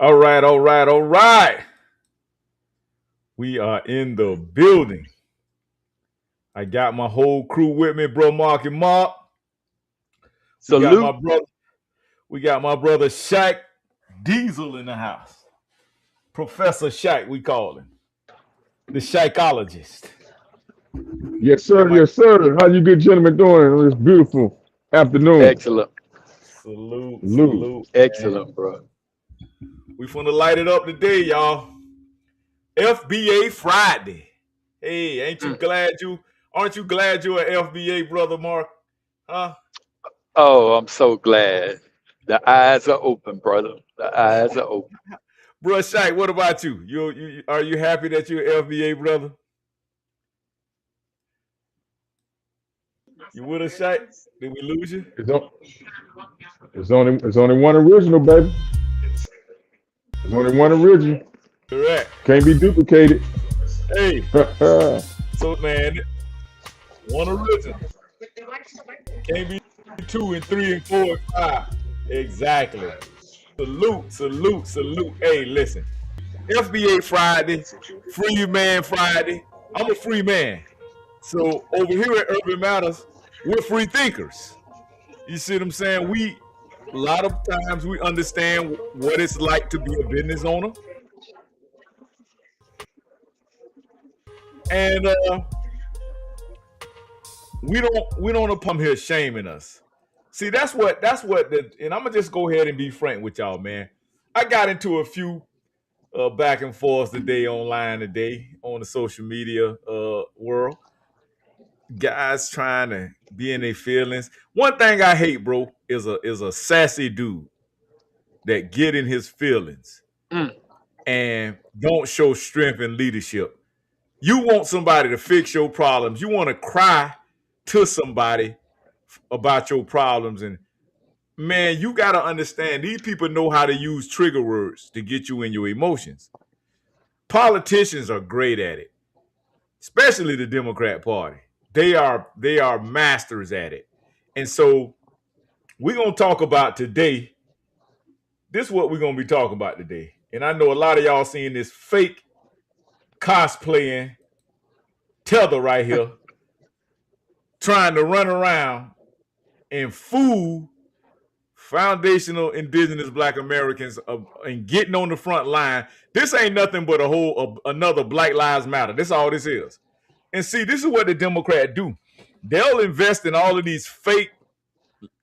All right, all right, all right. We are in the building. I got my whole crew with me, bro. Mark and Mark. We got my Salute. brother. We got my brother Shaq Diesel in the house. Professor Shaq, we call him the Shakologist. Yes, And sir. my Yes, sir. How you good gentlemen doing on this beautiful afternoon? Excellent. salute, Salute. salute, man. Excellent, bro. We finna light it up today, y'all. FBA Friday. Hey, ain't you Mm. glad you? Aren't you glad you're an FBA brother, Mark? Huh? Oh, I'm so glad. The eyes are open, brother. The eyes are open. Bro, Shaq, what about you? You are you happy that you're an FBA brother? You with us, Shaq? Did we lose you? It's, on, it's only one original, baby. There's only one original. Correct. Can't be duplicated. Hey, Yes, so man, one original. Can't be two and three and four and five. Exactly. Salute, salute, salute. Hey, listen. FBA Friday, Free Man Friday. I'm a free man. So over here at Urban Matters, we're free thinkers. You see what I'm saying? We a lot of times we understand what it's like to be a business owner, and we don't come here shaming us. See, and I'm gonna just go ahead and be frank with y'all, man. I got into a few back and forth today online today on the social media world. Guys trying to be in their feelings. One thing I hate, bro, is a sassy dude that get in his feelings Mm. and don't show strength and leadership. You want somebody to fix your problems. You want to cry to somebody about your problems. And man, you got to understand these people know how to use trigger words to get you in your emotions. Politicians are great at it, especially the Democrat Party. They are masters at it. And so we're gonna talk about today. This is what we're gonna be talking about today. And I know a lot of y'all seeing this fake cosplaying tether right here, trying to run around and fool foundational indigenous black Americans and getting on the front line. This ain't nothing but another Black Lives Matter. This is all this is. And see, this is what the Democrats do. They'll invest in all of these fake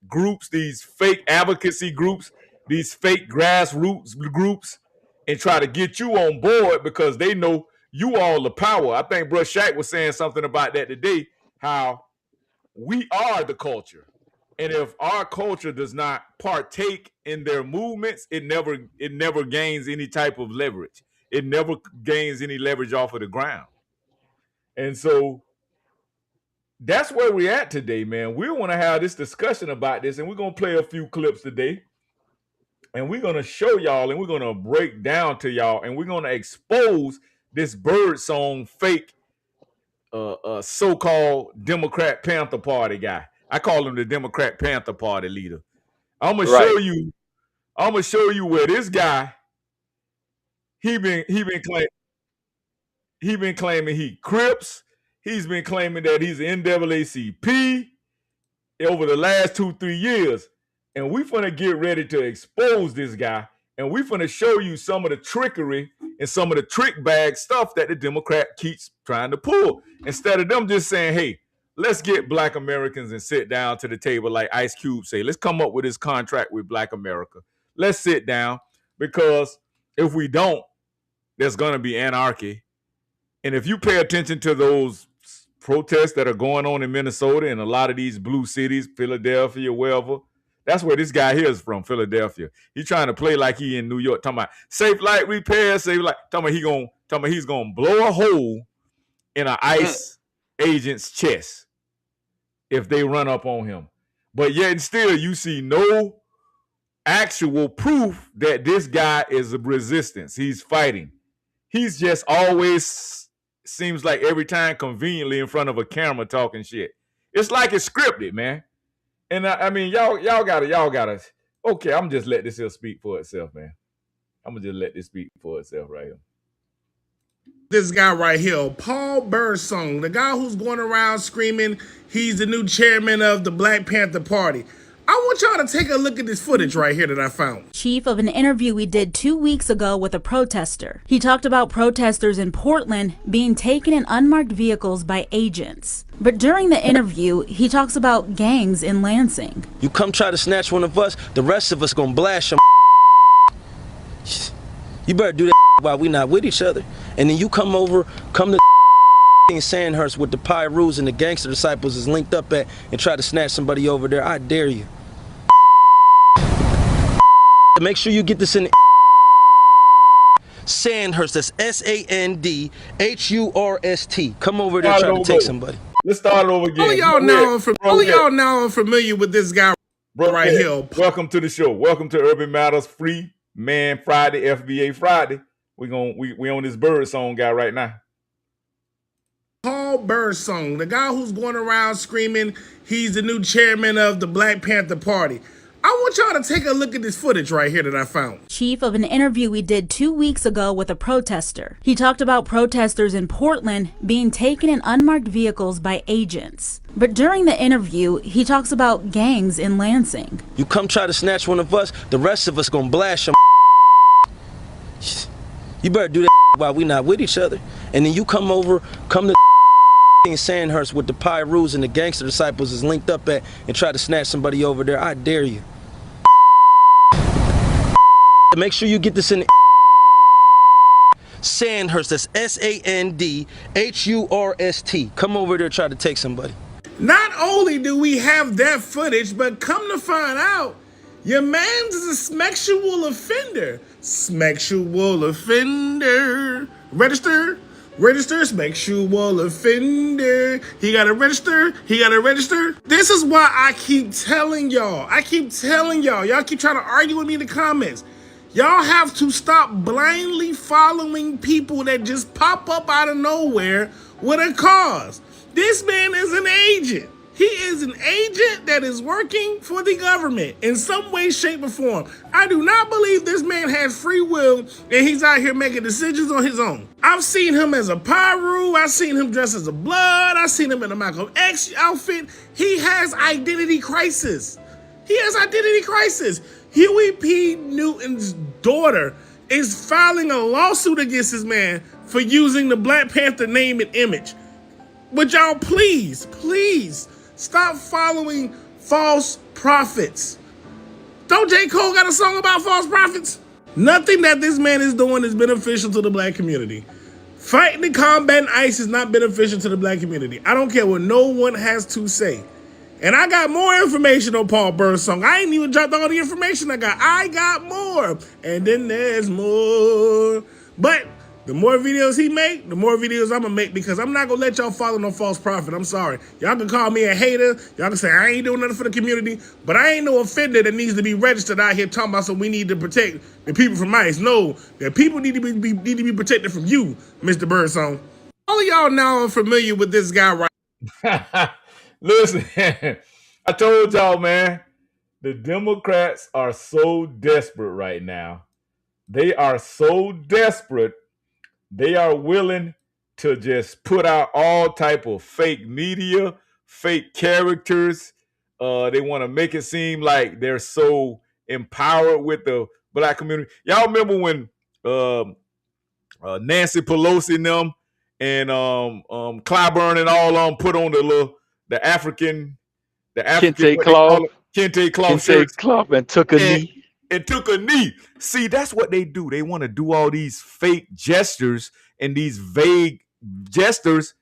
groups, these fake advocacy groups, these fake grassroots groups, and try to get you on board because they know you all the power. I think Brush Shaq was saying something about that today, how we are the culture. And if our culture does not partake in their movements, it never gains any type of leverage. It never gains any leverage off of the ground. And so that's where we're at today, man. We want to have this discussion about this, and we're gonna play a few clips today, and we're gonna show y'all, and we're gonna break down to y'all, and we're gonna expose this bird song fake so-called Democrat Panther Party guy. I call him the Democrat Panther Party leader. I'm gonna Right. show you. I'm gonna show you where this guy he been claiming he Crips. He's been claiming that he's NAACP over the last 2-3 years, and we finna get ready to expose this guy, and we finna show you some of the trickery and some of the trick bag stuff that the Democrat keeps trying to pull. Instead of them just saying, "Hey, let's get Black Americans and sit down to the table," like Ice Cube say, "Let's come up with this contract with Black America. Let's sit down," because if we don't, there's gonna be anarchy. And if you pay attention to those protests that are going on in Minnesota and a lot of these blue cities, Philadelphia, wherever, that's where this guy here is from, Philadelphia. He's trying to play like he in New York, talking about safe light repair, safe light, talking about he's gonna blow a hole in an Mm. ICE agent's chest if they run up on him. But yet and still, you see no actual proof that this guy is a resistance. He's fighting. He's just always seems like every time conveniently in front of a camera talking shit. It's like it's scripted, man. And I mean, y'all gotta. Okay, I'm just let this here speak for itself, man. I'm gonna just let this speak for itself right here. This guy right here, Paul Birdsong, the guy who's going around screaming he's the new chairman of the Black Panther Party. I want y'all to take a look at this footage right here that I found. Chief of an interview we did 2 weeks ago with a protester. He talked about protesters in Portland being taken in unmarked vehicles by agents. But during the interview, he talks about gangs in Lansing. You come try to snatch one of us, the rest of us gonna blast your. You better do that while we not with each other. And then you come to in Sandhurst with the Pyrus and the gangster disciples is linked up at and try to snatch somebody over there. I dare you. Make sure you get this in Sandhurst. That's Sandhurst. Come over there trying to take somebody. Let's start it over again. All y'all now are familiar with this guy right here. Welcome to the show. Welcome to Urban Matters Free Man Friday, FBA Friday. We on this Birdsong guy right now. Paul Birdsong, the guy who's going around screaming he's the new chairman of the Black Panther Party. I want y'all to take a look at this footage right here that I found. Chief of an interview we did 2 weeks ago with a protester. He talked about protesters in Portland being taken in unmarked vehicles by agents. But during the interview, he talks about gangs in Lansing. You come try to snatch one of us, the rest of us gonna blast your. You better do that while we not with each other. And then you come to in Sandhurst with the Pyrus and the gangster disciples is linked up at and try to snatch somebody over there. I dare you. Make sure you get this in Sandhurst. That's Sandhurst. Come over there try to take somebody. Not only do we have that footage, but come to find out, your man's a sexual offender. Sexual offender. Register, sexual offender. He gotta register. This is why I keep telling y'all. Y'all keep trying to argue with me in the comments. Y'all have to stop blindly following people that just pop up out of nowhere with a cause. This man is an agent. He is an agent that is working for the government in some way, shape, or form. I do not believe this man has free will and he's out here making decisions on his own. I've seen him as a Pyru. I've seen him dressed as a Blood. I've seen him in a Malcolm X outfit. He has identity crisis. Huey P. Newton's daughter is filing a lawsuit against this man for using the Black Panther name and image. But y'all, please, stop following false prophets. Don't J. Cole got a song about false prophets? Nothing that this man is doing is beneficial to the black community. Fighting and combating ICE is not beneficial to the black community. I don't care what no one has to say. And I got more information on Paul Birdsong. I ain't even dropped all the information I got more. And then there's more. But the more videos he make, the more videos I'm gonna make, because I'm not gonna let y'all follow no false prophet. I'm sorry. Y'all can call me a hater. Y'all can say I ain't doing nothing for the community, but I ain't no offender that needs to be registered out here talking about we need to protect the people from ICE. No, the people need to be protected from you, Mr. Birdsong. All of y'all now are familiar with this guy right. Listen, I told y'all, man, the Democrats are so desperate right now. They are so desperate. They are willing to just put out all type of fake media, fake characters. They want to make it seem like they're so empowered with the black community. Y'all remember when Nancy Pelosi and them and Clyburn and all of them put on the African Kente cloth shirts and took a knee. And took a knee. See, that's what they do. They want to do all these fake gestures and these vague gestures.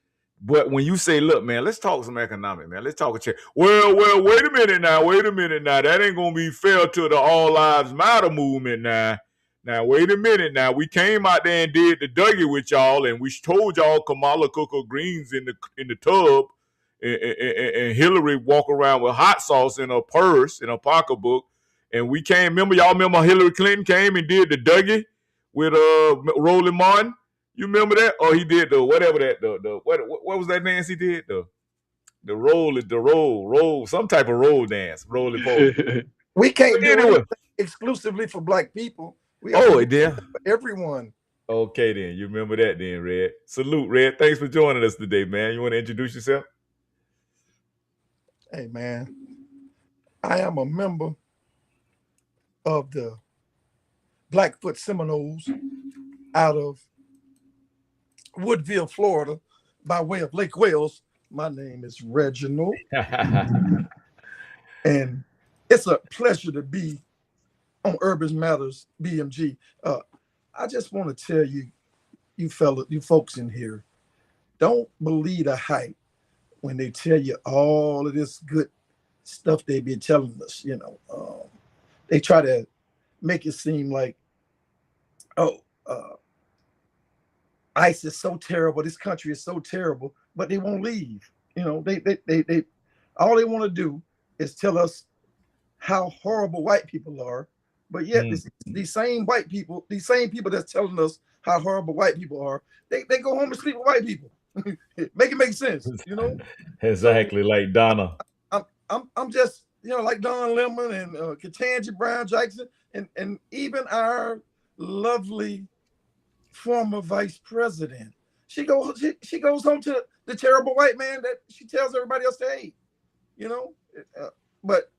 But when you say, look, man, let's talk some economic, man. Let's talk a check. Well, wait a minute now. That ain't going to be fair to the All Lives Matter movement now. Now, wait a minute now. We came out there and did the Dougie with y'all, and we told y'all Kamala cook her greens in the tub, and Hillary walk around with hot sauce in her purse, in her pocketbook. And we came, y'all remember Hillary Clinton came and did the Dougie with Roland Martin? You remember that? Or he did the whatever that what was that dance he did? The roll, some type of roll dance, roll. We can't do it exclusively for black people. We have to Oh, do yeah. for everyone. Okay, then. You remember that then, Red. Salute, Red. Thanks for joining us today, man. You want to introduce yourself? Hey, man, I am a member of the Blackfoot Seminoles out of Woodville, Florida, by way of Lake Wales. My name is Reginald, and it's a pleasure to be on Urban Matters BMG. I just want to tell you, you folks in here, don't believe the hype when they tell you all of this good stuff they be telling us. They try to make it seem like, oh, ICE is so terrible, this country is so terrible, but they won't leave. They all they want to do is tell us how horrible white people are, but yet these same white people, these same people that's telling us how horrible white people are, they go home and sleep with white people. Make it make sense, Exactly, So, like Donna. I'm just like Don Lemon and Ketanji Brown Jackson and even our lovely former vice president. She goes home to the terrible white man that she tells everybody else to hate. But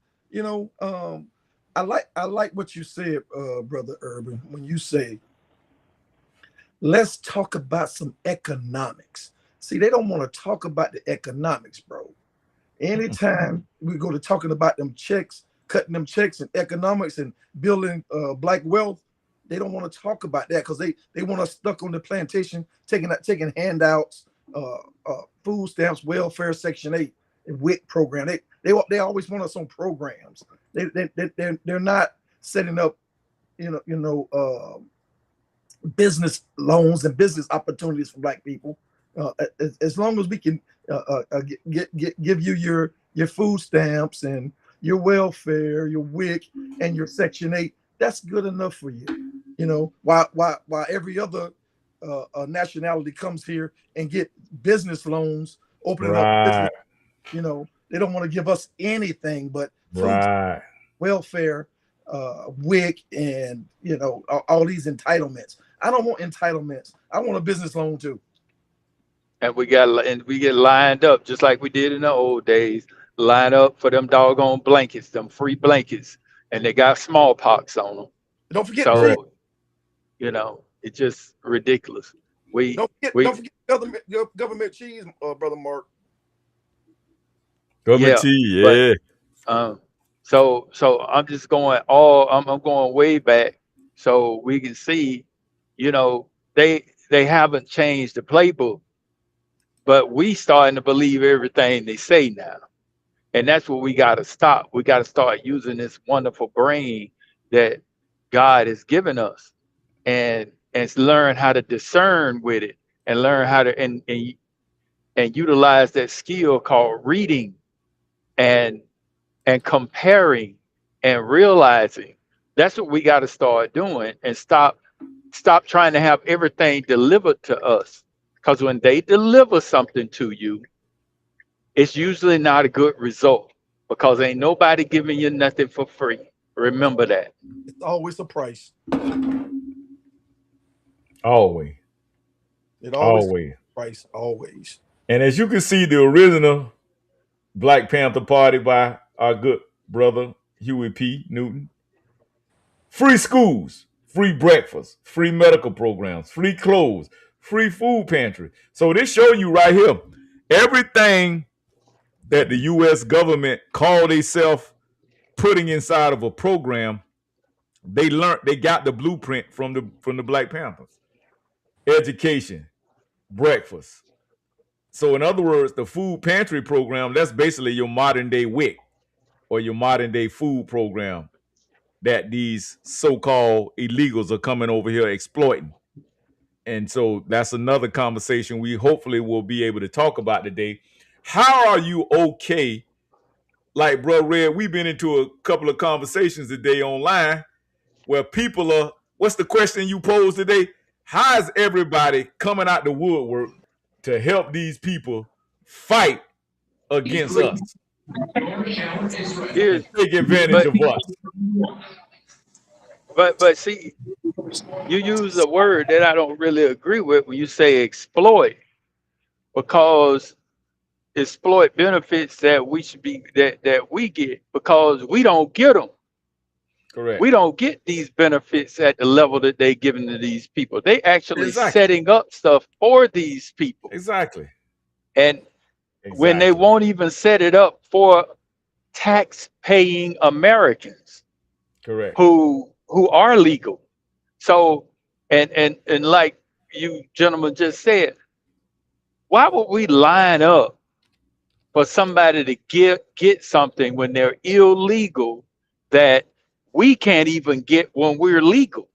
I like what you said, Brother Urban, when you say, let's talk about some economics. See, they don't want to talk about the economics, bro. Anytime we go to talking about them checks, cutting them checks and economics and building black wealth, they don't want to talk about that because they want us stuck on the plantation, taking handouts, food stamps, welfare, Section 8, and WIC program. They always want us on programs. They're not setting up, business loans and business opportunities for black people. As long as we can give you your food stamps and your welfare, your WIC, and your Section 8, that's good enough for you. While every other nationality comes here and get business loans, opening up business, they don't want to give us anything but food, welfare, WIC, and all these entitlements. I don't want entitlements. I want a business loan too. And we get lined up just like we did in the old days. Line up for them doggone blankets, them free blankets, and they got smallpox on them. Don't forget free. So it's just ridiculous. Don't forget government cheese, Brother Mark. Government cheese, yeah. But, so I'm just going I'm going way back so we can see, they haven't changed the playbook, but we starting to believe everything they say now. And that's what we got to stop. We got to start using this wonderful brain that God has given us and learn how to discern with it and learn how to and utilize that skill called reading and comparing and realizing. That's what we got to start doing and stop trying to have everything delivered to us. Because when they deliver something to you, it's usually not a good result because ain't nobody giving you nothing for free. Remember that. It's always a price. Always. It always price, always. And as you can see, the original Black Panther Party by our good brother Huey P. Newton. Free schools, free breakfast, free medical programs, free clothes, free food pantry. So this show you right here, everything that the U.S. government called itself putting inside of a program, they got the blueprint from the Black Panthers. Education, breakfast. So in other words, the food pantry program, that's basically your modern day WIC or your modern day food program that these so-called illegals are coming over here exploiting. And so that's another conversation we hopefully will be able to talk about today. How are you okay? Like, bro, Red, we've been into a couple of conversations today online where people are, what's the question you posed today? How is everybody coming out the woodwork to help these people fight against us? Here's, Take advantage of us. But see, you use a word that I don't really agree with when you say exploit, because exploit benefits that we should be that we get because we don't get them. We Correct. don't get these benefits at the level that they're giving to these people. They actually Exactly. setting up stuff for these people. Exactly. And when they Exactly. won't even set it up for tax paying Americans Correct. who are legal. So and like you gentlemen just said, why would we line up for somebody to get something when they're illegal that we can't even get when we're legal?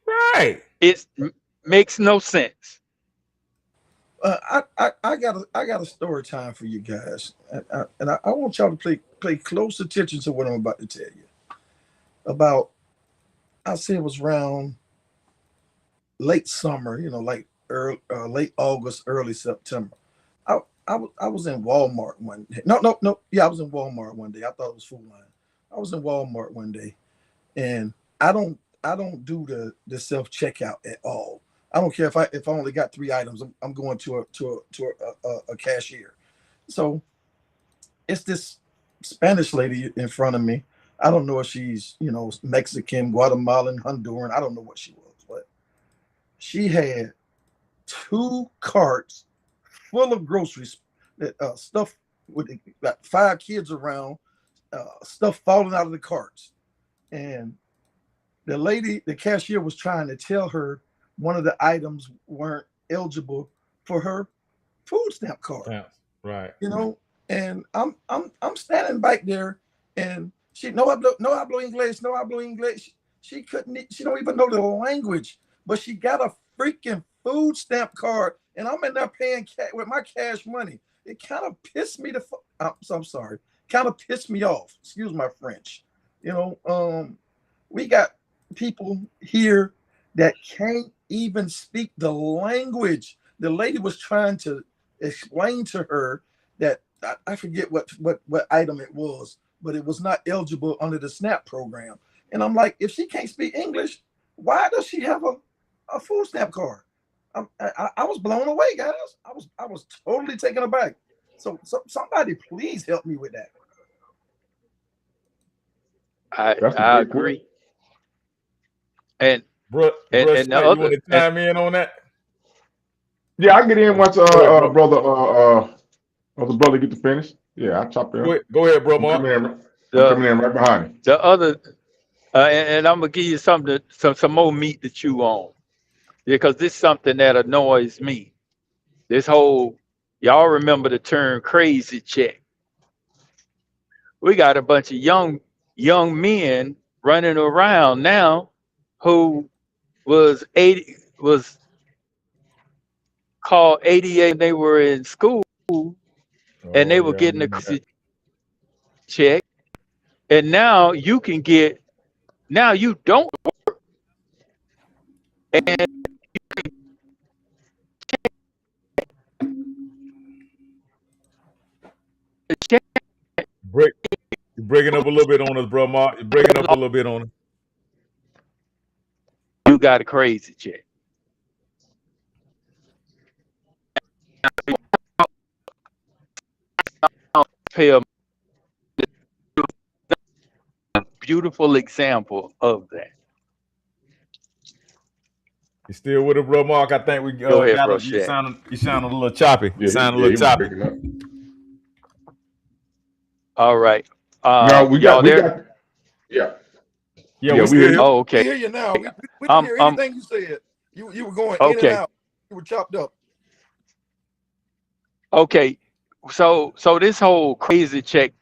Right. It makes no sense. I got a story time for you guys, and I want y'all to pay close attention to what I'm about to tell you about. I say it was around late summer, like late August, early September. I, I was in Walmart one day. No. Yeah, I was in Walmart one day. I thought it was Food Line. I was in Walmart one day, and I don't do the self checkout at all. I don't care if I only got 3 items. I'm going to a cashier. So it's this Spanish lady in front of me. I don't know if she's Mexican, Guatemalan, Honduran. I don't know what she was, but she had 2 carts full of groceries, that stuff with like 5 kids around, stuff falling out of the carts, and the cashier was trying to tell her one of the items weren't eligible for her food stamp card. Yeah. Right. And I'm standing back there, and she no hablo English, no hablo English. She don't even know the language, but she got a freaking food stamp card, and I'm in there paying with my cash money. It kind of pissed me I'm sorry, kind of pissed me off. Excuse my French. We got people here that can't even speak the language. The lady was trying to explain to her that I forget what item it was, but it was not eligible under the SNAP program. And I'm like, if she can't speak English, why does she have a food stamp card? I was blown away, guys. I was totally taken aback. So somebody please help me with that. I agree. And Bro, and bro, and the Sweat, you want other to chime in on that? Yeah, I get in once Go ahead, bro. the brother get to finish. Yeah, I chop in. Go ahead, bro, I'm Mark. coming in right behind him. the other and I'm gonna give you some more meat to chew on, because this is something that annoys me. This whole, y'all remember the term crazy check? We got a bunch of young men running around now who was called 88 when they were in school, and Oh they were yeah, I getting a remember that. crazy check, and now you can get, now you don't, and the check Break, you're breaking up a little bit on us, bro, Mark. You're breaking up a little bit on us. you got a crazy check. Pay a beautiful example of that. You still with us, bro, Mark? I think we Go ahead, got bro. you. Shaq. You sound a little choppy. You sound a He little was choppy. breaking up. All right. No, Y'all there? Yeah. Yeah, Yeah, we we still hear here. you. Oh, We okay. hear you now. We didn't I'm hear I'm anything you said. You were going in and okay. out. You were chopped up. Okay. So this whole crazy check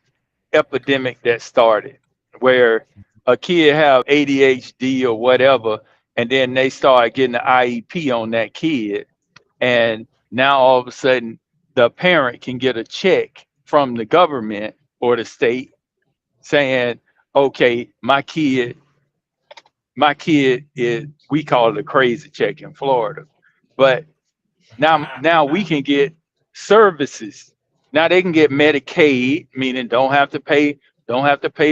epidemic that started, where a kid have ADHD or whatever, and then they start getting an IEP on that kid, and now all of a sudden the parent can get a check from the government or the state saying, okay, my kid is, we call it a crazy check in Florida, but now we can get services. Now they can get Medicaid, meaning don't have to pay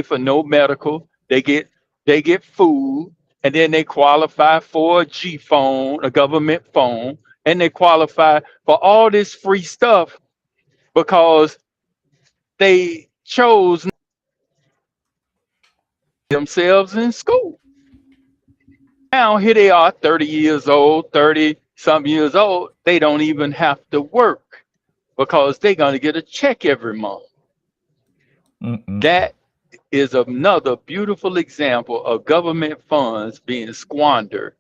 for no medical. They get food, and then they qualify for a G phone, a government phone, and they qualify for all this free stuff because they chose themselves in school. Now here they are, 30 years old, 30 some years old. They don't even have to work because they're going to get a check every month. That is another beautiful example of government funds being squandered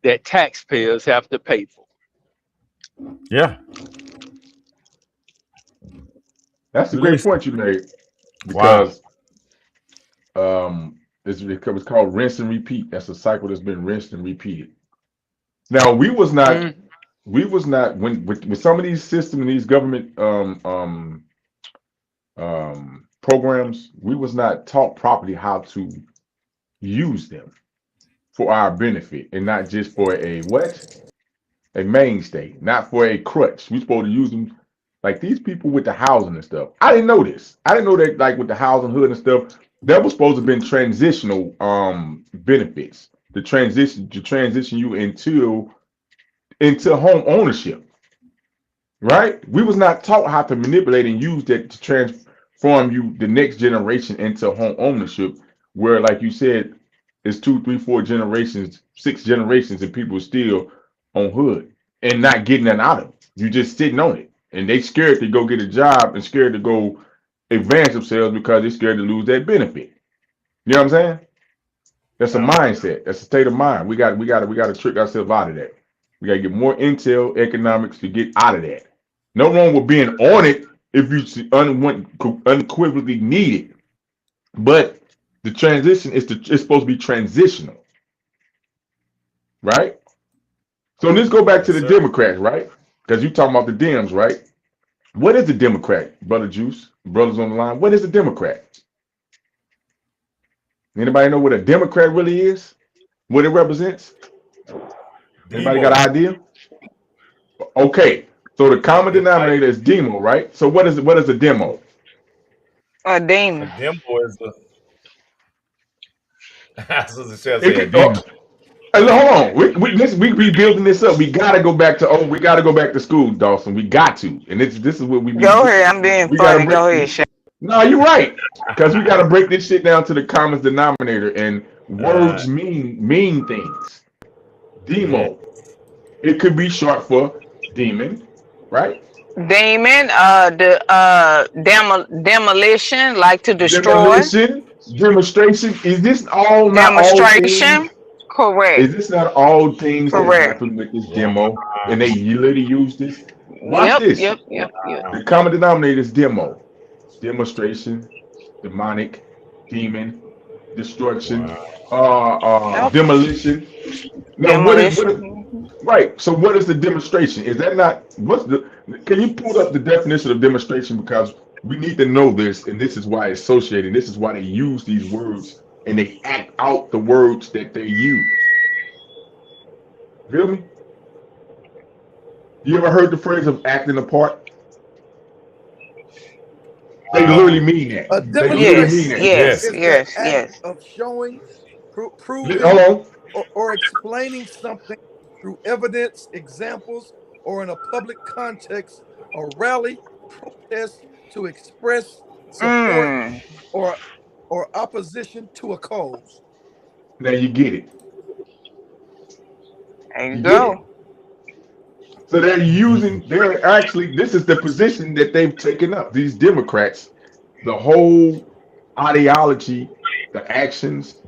that taxpayers have to pay for. Yeah. That's a great point you made, Wow. because it's called rinse and repeat. That's a cycle that's been rinsed and repeated. Now we was not when with some of these systems and these government programs, we was not taught properly how to use them for our benefit, and not just for a mainstay, not for a crutch. We supposed to use them like these people with the housing and stuff. I didn't know this. I didn't know that, like with the housing hood and stuff, that was supposed to have been transitional benefits. To transition you into home ownership. Right? We was not taught how to manipulate and use that to transform you the next generation into home ownership, where, like you said, it's 2, 3, 4 generations, 6 generations, and people still on hood and not getting that out of it. You just sitting on it, and they scared to go get a job and scared to go advance themselves because they're scared to lose that benefit. You know what I'm saying? That's a mindset. That's a state of mind. We got to trick ourselves out of that. We got to get more intel economics to get out of that. No wrong with being on it if you unequivocally need it, but the transition it's supposed to be transitional, right? So let's go back to the Democrats, right? Because you talking about the Dems, right? What is the Democrat, Brother Juice? Brothers on the line. What is a Democrat? Anybody know what a Democrat really is? What it represents? Anybody got an idea? Okay. So the common denominator is demo, right? So what is a demo? A demon. A demo is I was just say It a could, demon. hold on. We building this up. We gotta go back to school, Dawson. We got to. And this is what Go ahead. I'm being we gotta funny. break. Go ahead, Shay. No, you're right. Because we gotta break this shit down to the common denominator. And words mean things. Demo. It could be short for demon, right? Demon. Demolition, like to destroy. Demolition, demonstration. Is this all not all things? Demonstration. Correct. Is this not all things that Correct. happen with this demo? And they literally use this? Watch Yep. this. Yep. The common denominator is demo. Demonstration, demonic, demon, destruction, demolition. Now, right. So what is the demonstration? Is that not can you pull up the definition of demonstration? Because we need to know this, and this is why it's associated. This is why they use these words and they act out the words that they use. Feel me? You ever heard the phrase of acting a part? They literally mean that. They literally mean that. Yes. Of showing, proving, Hold on. or explaining something through evidence, examples, or in a public context, a rally, protest to express support or opposition to a cause. Now you get it. There you go. So they're actually, this is the position that they've taken up. These Democrats, the whole ideology, the actions,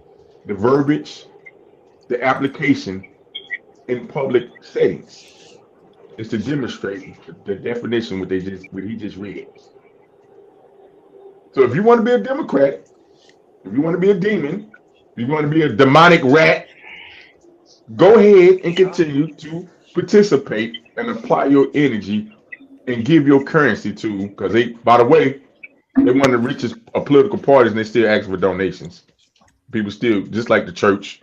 the verbiage, the application in public settings is to demonstrate the definition what he just read. So if you want to be a Democrat, if you want to be a demon, if you want to be a demonic rat, go ahead and continue to participate and apply your energy and give your currency to, because they, by the way, they're one of the richest political parties and they still ask for donations. People still, just like the church,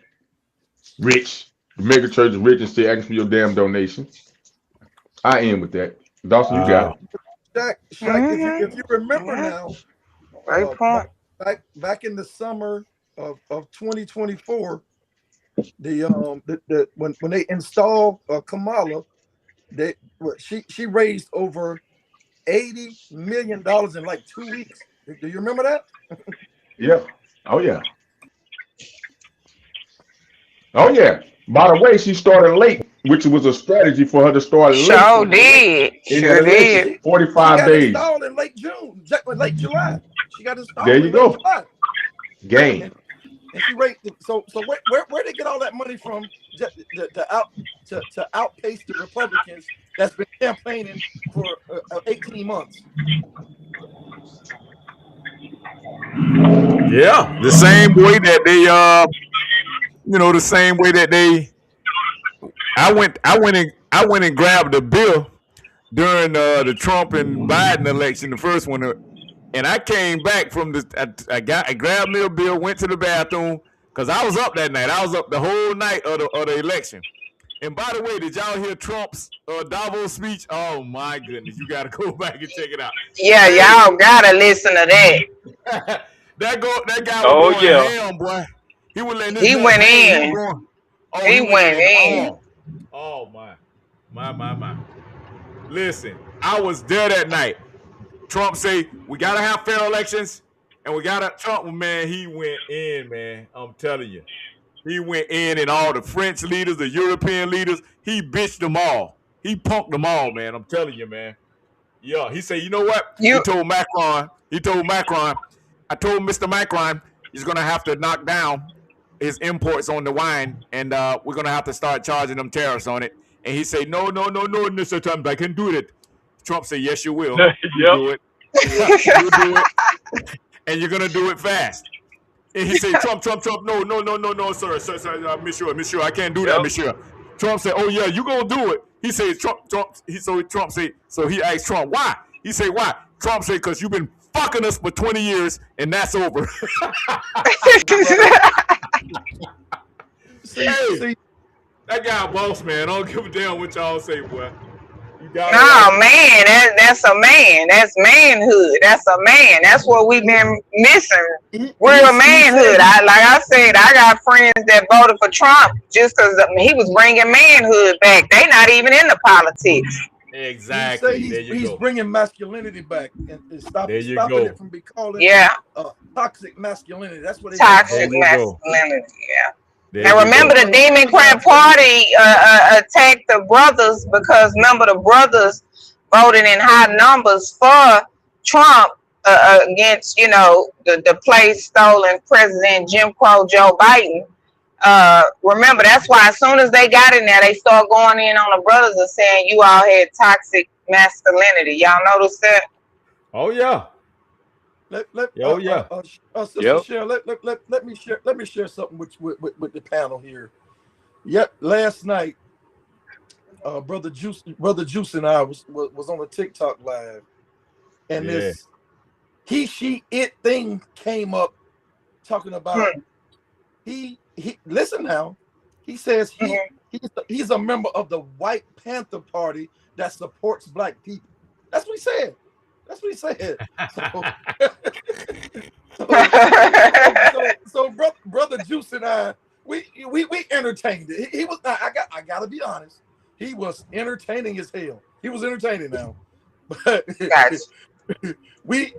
rich, the mega church is rich and still asking for your damn donation. I am with that. Dawson, you got it. Shaq, if you remember now, Great point. back in the summer of 2024, when they installed Kamala, she raised over $80 million in like 2 weeks. Do you remember that? Yeah. Oh yeah. Oh yeah. By the way, she started late, which was a strategy for her to start late Sure did. in that Sure did. election. She 45 got days. installed in late June, late July. She got installed There in you late go. July. Game. And she raised. So where they get all that money from to outpace the Republicans that's been campaigning for 18 months? Yeah, the same way that they the same way that they I went and grabbed a bill during the Trump and Biden election, the first one, and I came back from I grabbed me a bill, went to the bathroom because I was up that night. I was up the whole night of the election. And by the way, did y'all hear Trump's Davos speech? Oh my goodness, you got to go back and check it out. Yeah, y'all gotta listen to that. that guy was going ham, boy. He was letting this He man went hang. in. He went in. Oh my. Listen, I was there that night. Trump say we gotta have fair elections, and Trump, man, he went in, man. I'm telling you. He went in, and all the French leaders, the European leaders, he bitched them all. He punked them all, man. I'm telling you, man. Yeah, he said, you know what? He told Macron, I told Mr. Macron he's going to have to knock down his imports on the wine, and we're going to have to start charging them tariffs on it. And he said, no, Mr. Trump, I can do it. Trump said, yes, you will. You do it. You do it. And you're going to do it fast. And he said, Trump, no, sir, monsieur, I can't do that, monsieur. Trump said, oh, yeah, you going to do it. He said, Trump said, so he asked Trump, why? He said, why? Trump said, because you've been fucking us for 20 years, and that's over. Hey, that guy boss, man. I don't give a damn what y'all say, boy. No, man, that's a man. That's manhood. That's a man. That's what we've been missing. We're a manhood. Like I said, I got friends that voted for Trump just because he was bringing manhood back. They not even in the politics. Exactly. He's bringing masculinity back and stopping it from being called toxic masculinity. That's what toxic masculinity. Yeah. And remember, the Democrat Party attacked the brothers because remember the brothers voted in high numbers for Trump against the place stolen President Jim Crow Joe Biden. Remember, that's why as soon as they got in there, they start going in on the brothers and saying you all had toxic masculinity. Y'all notice that? Oh yeah. Sister Cheryl, let me share something with the panel here. Last night, Brother Juice and I was on a TikTok live, and this he, she, it thing came up talking about he listen now. He says he's a member of the White Panther Party that supports black people. That's what he said. So brother Juice and I, we entertained it. He was not. I gotta be honest. He was entertaining as hell. He was entertaining now, but we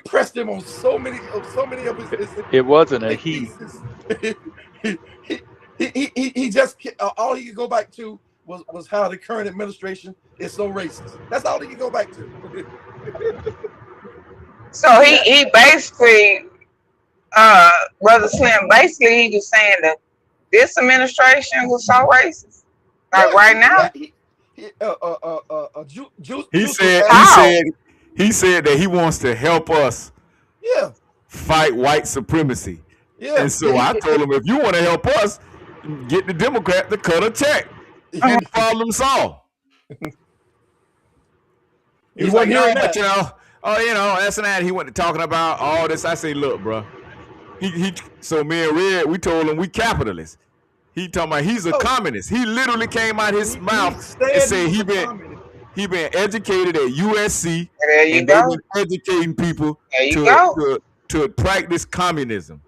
pressed him on so many of his. It wasn't a he. He just all he could go back to was how the current administration is so racist. That's all he could go back to. So he basically, Brother Slim, basically he was saying that this administration was so racist. Like right now. He said that he wants to help us fight white supremacy. Yeah. And so I told him, if you want to help us, get the Democrat to cut a check and problem solve. He's like, no, but that's and that. He went to talking about all this. I say, look, bro. So me and Red, we told him we capitalists. He talking about he's a communist. He literally came out his mouth and said he been educated at USC. There you and go. They've been educating people to practice communism.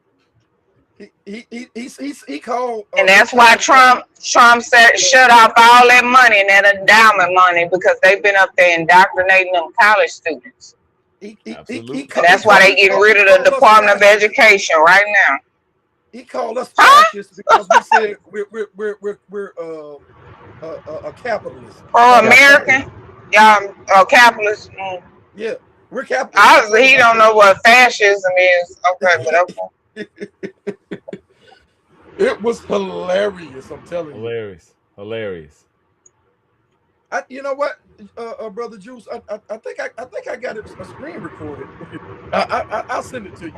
he called, And that's why Trump said shut off all that money and that endowment money, because they've been up there indoctrinating them college students. Absolutely. And that's why they getting rid of the Department of Education right now. He called us fascists because we said we're a capitalist. Pro-American, y'all capitalists. Yeah, we're capitalists. Obviously, he don't know what fascism is. Okay, but okay. It was hilarious. I'm telling you. Hilarious. You know what, brother Juice? I think I got it a screen recorded. I'll send it to you.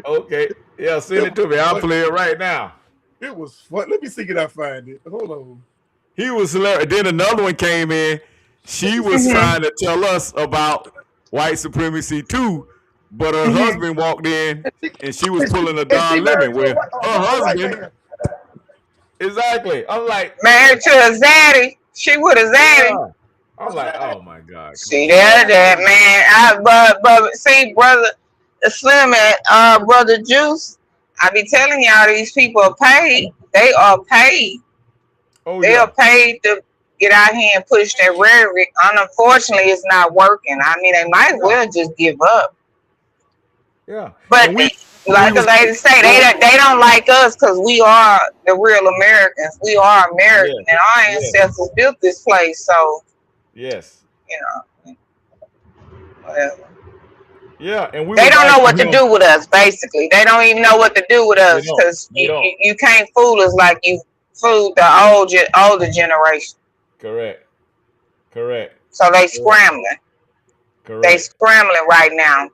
Okay, yeah, send it to me. I'll play it right now. It was fun. Let me see, can I find it? Hold on. He was hilarious. Then another one came in. She was trying to tell us about white supremacy too, but her husband walked in and she was pulling a Don Lemon with her husband. Exactly. I'm like, married to a zaddy. She with a zaddy. Yeah. I'm like, oh my God. See that man. But see, brother Slim and brother Juice, I be telling y'all, these people are paid. They are paid. Oh, they are paid to get out here and push their rhetoric. And unfortunately, it's not working. I mean, they might well just give up. Yeah. But like the ladies say, they don't like us because we are the real Americans. We are American, and our ancestors built this place. So, yes, you know, whatever. Yeah, and they don't know what to do with us. Basically, they don't even know what to do with us because you can't fool us like you fooled the older generation. Correct. So they scrambling. Correct. They scrambling right now.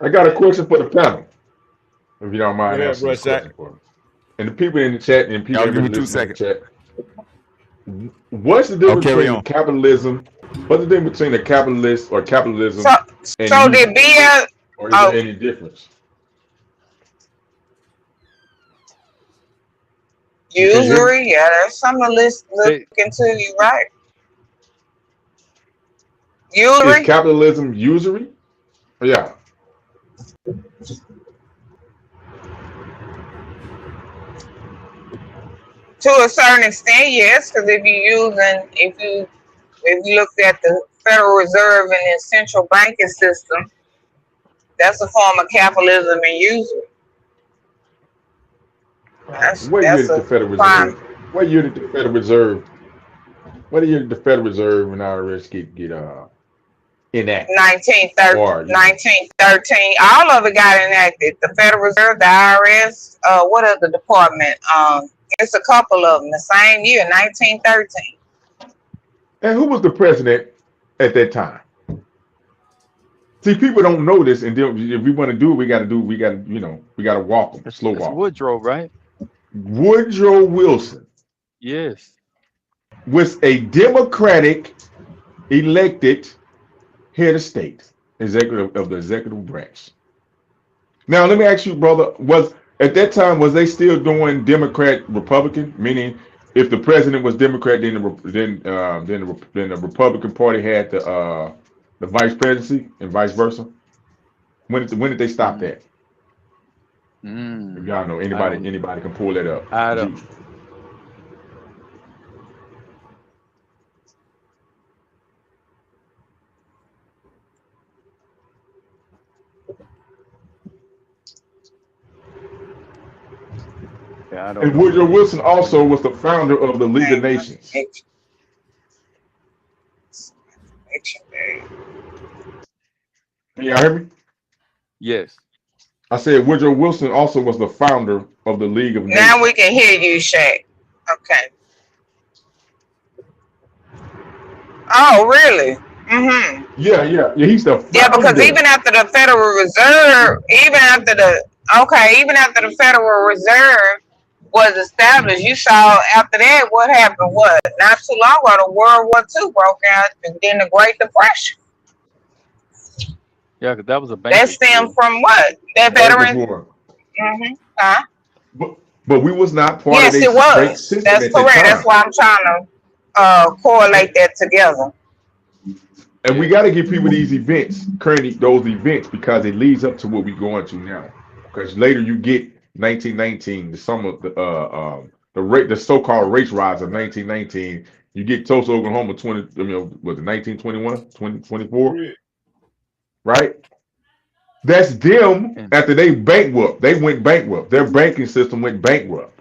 I got a question for the panel, if you don't mind answering this question for me. And the people in the chat and people in the chat. What's the difference between capitalism? What's the difference between a capitalist or capitalism and so there be a, or is there any difference? Usury, yeah, there's something to look into. You right? Usury? Is capitalism usury? Yeah. To a certain extent, yes, because if you look at the Federal Reserve and the central banking system, that's a form of capitalism and usury. What year did the Federal Reserve? What year did the Federal Reserve? What year did the Federal Reserve and IRS get enacted? 1913. All of it got enacted. The Federal Reserve, the IRS, what other department? It's a couple of them. The same year, 1913. And who was the president at that time? See, people don't know this, and if we want to do it, we got to walk them, slow walk. Woodrow, right? Woodrow Wilson. Yes. Was a Democratic elected head of state, executive of the executive branch. Now, let me ask you, brother, at that time, was they still doing Democrat Republican? Meaning, if the president was Democrat, then the Republican Party had the vice presidency and vice versa. When did they stop that? If y'all know, anybody can pull that up. I don't. And Woodrow Wilson also was the founder of the League of Nations. Can y'all hear me? Yes. I said Woodrow Wilson also was the founder of the League of Nations. Now we can hear you, Shaq. Okay. Oh, really? Mm-hmm. Yeah. He's the founder. Yeah, because even after the Federal Reserve, even after the Federal Reserve was established, you saw after that what happened. Not too long ago, the World War II broke out, and then the Great Depression. Yeah, because that was a bank. That stemmed from what? That veteran. Mm-hmm. Huh? But we was not part of it was. That's correct. That's why I'm trying to correlate that together. And we got to give people these events, those events, because it leads up to what we're going to now. because later you get 1919, the summer, the so-called race riots of 1919. You get Tulsa, Oklahoma, was it 1921, 2024, right? That's them after they bankrupt. They went bankrupt. Their banking system went bankrupt.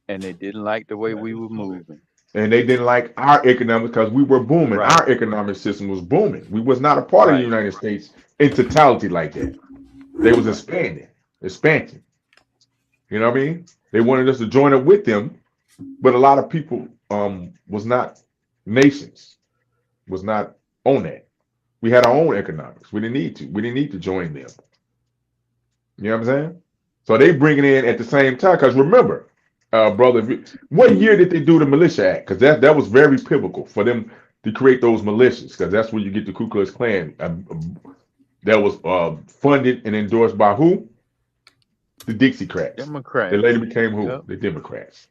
And they didn't like the way we were moving. And they didn't like our economics because we were booming. Right. Our economic system was booming. We was not a part of the United States in totality like that. They was expansion. You know what I mean? They wanted us to join up with them, but a lot of people was not nations, was not on that. We had our own economics. We didn't need to. We didn't need to join them. You know what I'm saying? So they bring it in at the same time. Because remember, brother, what year did they do the Militia Act? Because that was very pivotal for them to create those militias. Because that's where you get the Ku Klux Klan. That was funded and endorsed by who? The Dixiecrats. Democrats. They later became who? Yep. The Democrats.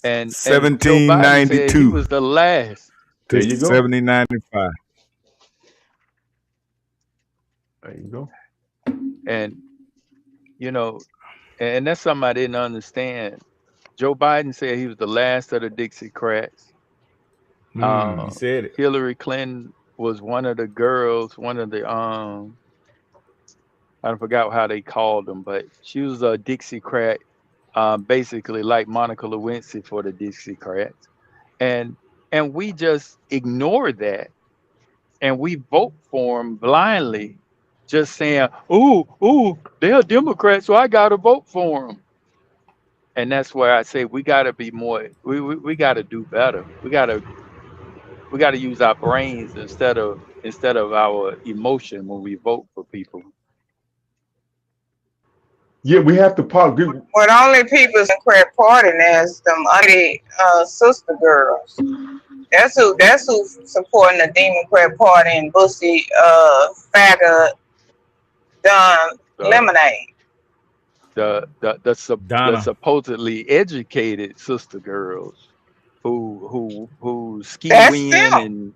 And 1792. he was the last. There you go. 1795. There you go. And, you know, and that's something I didn't understand. Joe Biden said he was the last of the Dixiecrats. He said it. Hillary Clinton was one of the girls, one of the, I forgot how they called them, but she was a Dixiecrat, basically like Monica Lewinsky for the Dixiecrats. And we just ignore that. And we vote for them blindly, just saying, ooh, they're Democrats, so I got to vote for them. And that's where I say we got to be more, we got to do better. We got to use our brains instead of our emotion when we vote for people. Yeah, we have to What only people in Democrat Party now is them sister girls. That's who supporting the Democrat Party and Bussy Faggot Lemonade. The supposedly educated sister girls who ski win and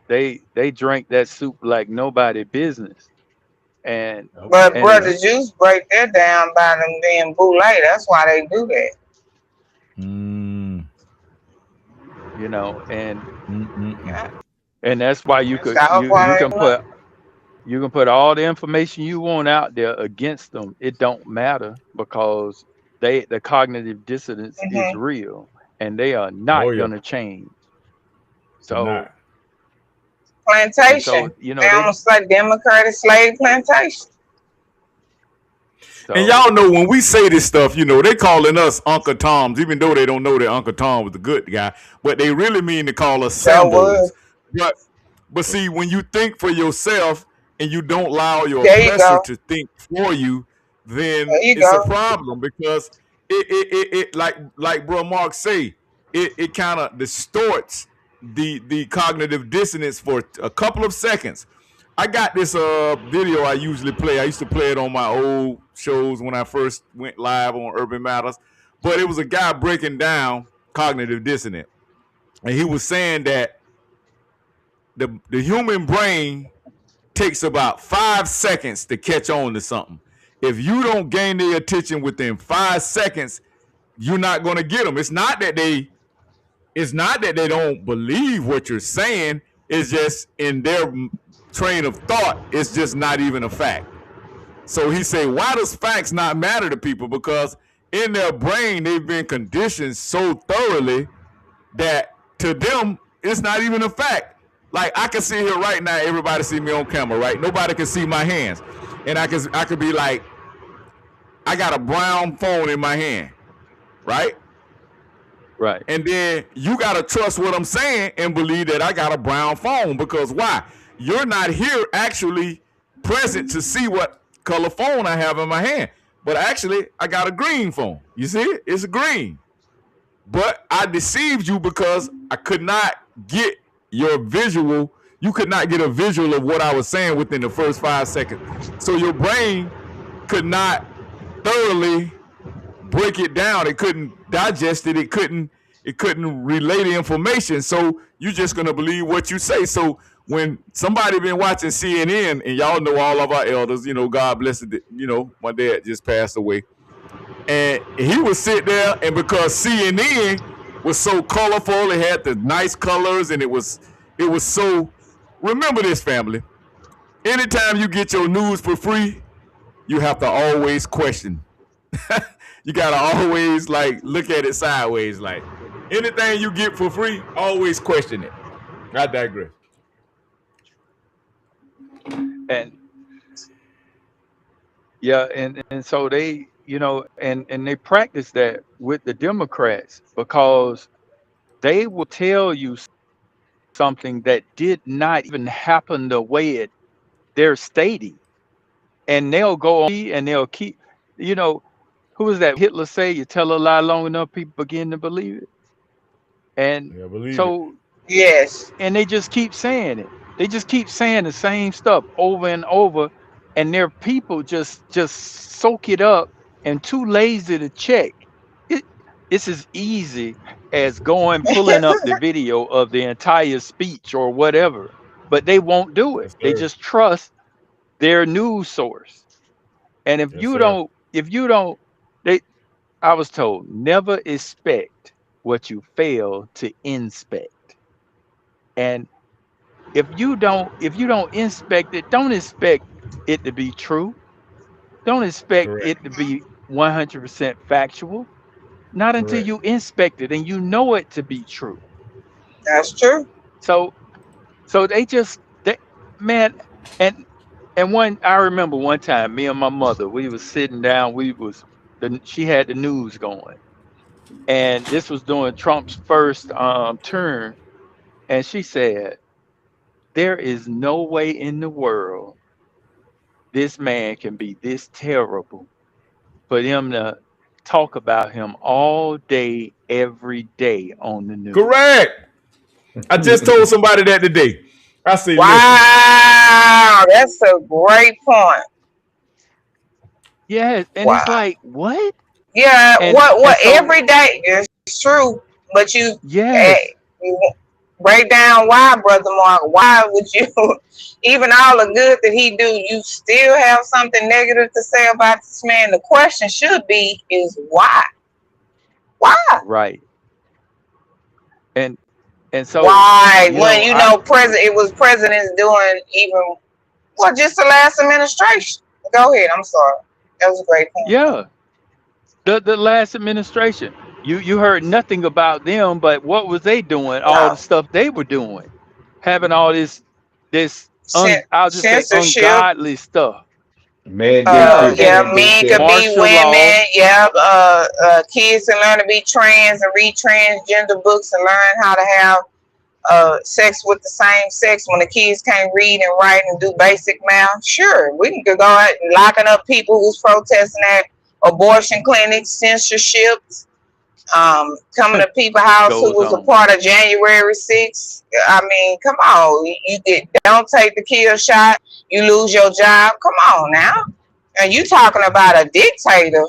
they drink that soup like nobody business. But Brother Juice break that down by them being boule. That's why they do that. You know, and that's why you can put all the information you want out there against them. It don't matter because the cognitive dissonance is real and they are not gonna change. So plantation. So, you know, they almost like Democratic slave plantation. And y'all know when we say this stuff, you know, they calling us Uncle Toms, even though they don't know that Uncle Tom was the good guy, but they really mean to call us symbols. But see, when you think for yourself and you don't allow your oppressor to think for you, then it's a problem because it like bro Mark say, it kind of distorts the cognitive dissonance for a couple of seconds. I got this video I usually play. I used to play it on my old shows when I first went live on Urban Matters. But it was a guy breaking down cognitive dissonance. And he was saying that the human brain takes about 5 seconds to catch on to something. If you don't gain their attention within 5 seconds, you're not going to get them. It's not that they don't believe what you're saying. It's just in their train of thought, it's just not even a fact. So he said, why does facts not matter to people? Because in their brain, they've been conditioned so thoroughly that to them, it's not even a fact. Like I can sit here right now, everybody see me on camera, right? Nobody can see my hands. And I could be like, I got a brown phone in my hand, right? Right. And then you got to trust what I'm saying and believe that I got a brown phone because why? You're not here actually present to see what color phone I have in my hand. But actually, I got a green phone. You see it? It's green. But I deceived you because I could not get your visual. You could not get a visual of what I was saying within the first 5 seconds. So your brain could not thoroughly break it down. It couldn't digest it. It couldn't relay the information. So you're just going to believe what you say. So when somebody been watching CNN, and y'all know all of our elders, God bless it, my dad just passed away. And he would sit there, and because CNN was so colorful, it had the nice colors, and it was so. Remember this, family. Anytime you get your news for free, you have to always question. You gotta always look at it sideways. Like anything you get for free, always question it. I digress. And yeah, and so they, and they practice that with the Democrats because they will tell you something that did not even happen the way they're stating, and they'll go on and they'll keep, who was that Hitler say? You tell a lie long enough, people begin to believe it. And Yeah, believe so, Yes. and they just keep saying it. They just keep saying the same stuff over and over, and their people just soak it up and too lazy to check. It's as easy as pulling up the video of the entire speech or whatever, but they won't do it. Yes, They sir. just trust their news source. And if Yes, you sir. don't, I was told never expect what you fail to inspect. And if you don't inspect it, don't expect it to be true. Don't expect Correct. it to be 100% factual. Not until Correct. you inspect it and you know it to be true. That's true. So man, and I remember one time me and my mother, we was sitting down, she had the news going. And this was during Trump's first term, and she said, "There is no way in the world this man can be this terrible for them to talk about him all day, every day on the news." Correct. I just told somebody that today. I say, listen. Wow, that's a great point. Yeah, and it's Wow. like, what? Yeah, And what so, every day is true, but you yes, break down why, Brother Mark. Why would you, even all the good that he do, you still have something negative to say about this man? The question should be is why? Why? right. And so, Why? you When know, it was presidents doing even just the last administration. Go ahead. I'm sorry. That was a great point. yeah, the last administration, you heard nothing about them, but what was they doing? All the No. stuff they were doing, having all this I'll just say Censorship. ungodly stuff. Mandate Yeah, this, Yeah, mandate men could that. be martial law. women. Yep. Kids can learn to be trans and read transgender books and learn how to have sex with the same sex when the kids can't read and write and do basic math. Sure, we can go out and locking up people who's protesting at abortion clinics, censorships, coming to people's house who Goes was a on. part of January 6th. I mean, come on. Don't take the kill shot, you lose your job. Come on now. And you talking about a dictator.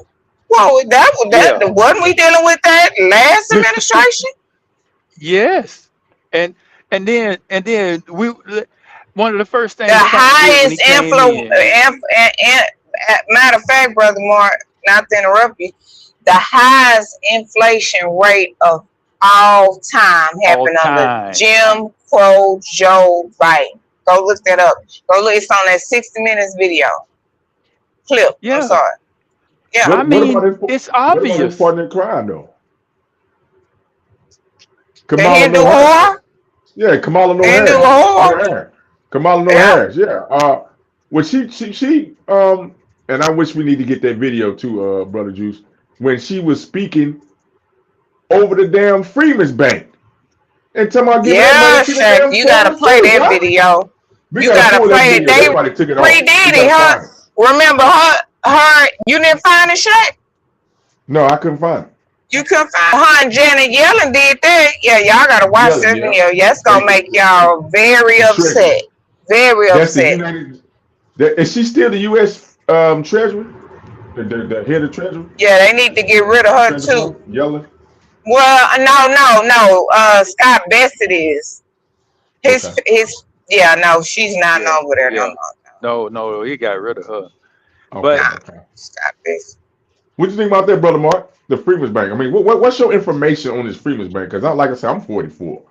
Well, Yeah. wasn't we dealing with that last administration? Yes. And then we one of the first things The Trump did when he highest came influence, in. matter of fact, Brother Mark, not to interrupt you, the highest inflation rate of all time happened under Jim Crow Joe Biden. Go look that up. Go look. It's on that 60 Minutes video clip. Yeah. I'm sorry. Yeah. I mean, it's obvious. What about his partner in crime, though? They didn't do horror? Yeah, Kamala No They didn't do Harris. horror? Kamala No Yeah. Harris, yeah. When she and I wish we need to get that video too, Brother Juice, when she was speaking over the damn Freeman's Bank. And talking about giving that money to the damn you gotta play that what? video. We You gotta play it. They Everybody took it off. redid it. Remember her, you didn't find it, Shaq? No, I couldn't find it. You couldn't find her and Janet Yellen did that. Yeah, y'all gotta watch that video. Yeah, it's gonna make y'all very upset. Very upset. Is she still the U.S. Treasury? The head of Treasury? Yeah, they need to get rid of her too. Yellen? Well, no. Scott Bassett is. His Yeah, no, she's not Yeah, over there no yeah. more. No, he got rid of her. Okay, But Nah, okay. stop this. What you think about that, brother Mark? The Freeman's Bank. I mean, what's your information on this Freeman's Bank? Because like I said, I'm 44.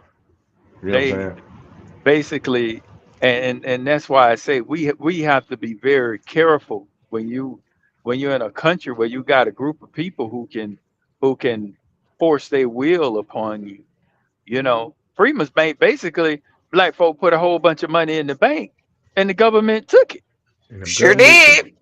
You know what I'm they saying? basically, and that's why I say we have to be very careful when you're in a country where you got a group of people who can force their will upon you. You know, Freeman's Bank basically, black folk put a whole bunch of money in the bank, and the government took it. And the Sure government took did. it.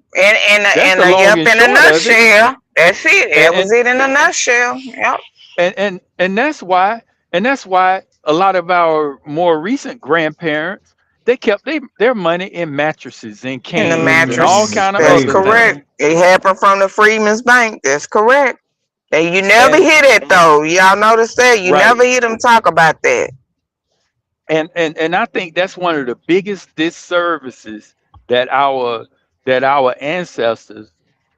That's And the long yep, and in a short of it. nutshell. That's it. And That was it in a nutshell. Yep. and that's why a lot of our more recent grandparents, they kept their money in mattresses and In the canes and all Mm, mattress. kind of That's other Canaan. correct. things. It happened from the Freedmen's Bank. That's correct. You never And hear that though. Y'all notice that? You right. never hear them talk about that. And I think that's one of the biggest disservices that our ancestors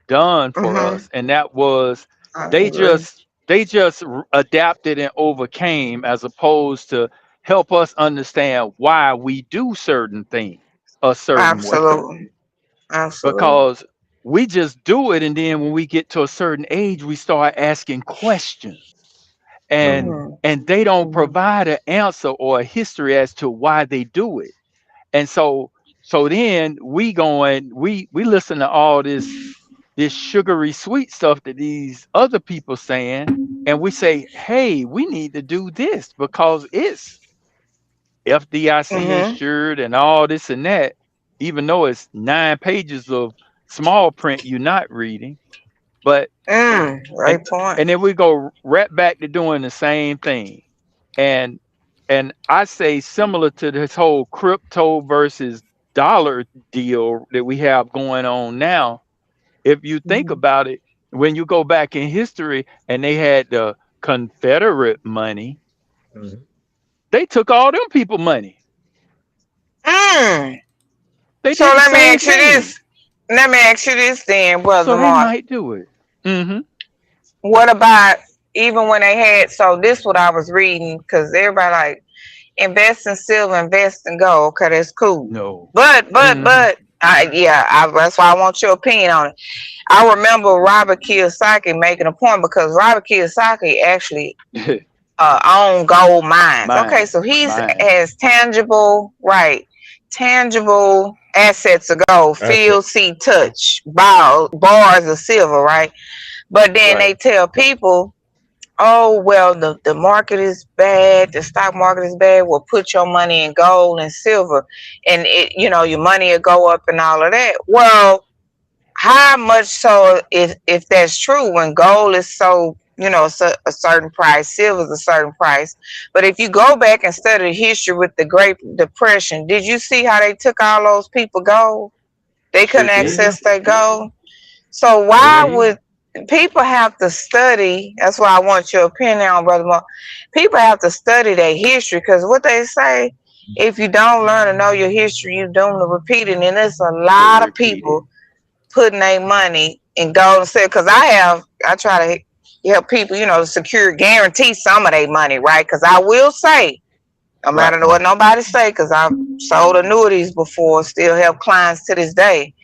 done for Mm-hmm. us, and that was I they agree. just adapted and overcame, as opposed to help us understand why we do certain things a certain way, Absolutely. Absolutely. because we just do it, and then when we get to a certain age we start asking questions, and Mm, Mm-hmm. they don't provide an answer or a history as to why they do it. And so then we listen to all this sugary sweet stuff that these other people saying, and we say, hey, we need to do this because it's FDIC Mm-hmm. insured and all this and that, even though it's 9 pages of small print you're not reading. But and Great point. and then we go right back to doing the same thing. And I say, similar to this whole crypto versus dollar deal that we have going on now, if you think Mm-hmm. about it, when you go back in history and they had the Confederate money, mm, they took all them people money. Mm. They So did the let me same ask you thing. this. Let me ask you this then, So Brother they Mark. might do it. Hmm. What about even when they had, so this what I was reading, because everybody like invest in silver, invest in gold. Okay, that's cool. No. Hmm. That's why I want your opinion on it. I remember Robert Kiyosaki making a point because Robert Kiyosaki actually own gold mines. Okay, Mine. so he's Mine. has tangible assets of gold, that's it. feel, see, touch, bars of silver, right? But then Right. they tell people, oh well, the market is bad, the stock market is bad. Well, put your money in gold and silver, and your money will go up and all of that. Well, how much so if that's true when gold is so a certain price, silver is a certain price. But if you go back and study the history with the Great Depression, did you see how they took all those people gold? They Sure couldn't Oh did. yeah. access their gold. So Oh why yeah. would people have to study? That's why I want your opinion on, Brother Mo. People have to study their history because what they say, if you don't learn to know your history, you're doomed to repeat it. And there's a To lot of repeat it. people putting their money in gold and silver. Because I try to help people, secure, guarantee some of their money, right? Because I will say, no Right. matter what nobody say, because I've sold annuities before, still help clients to this day.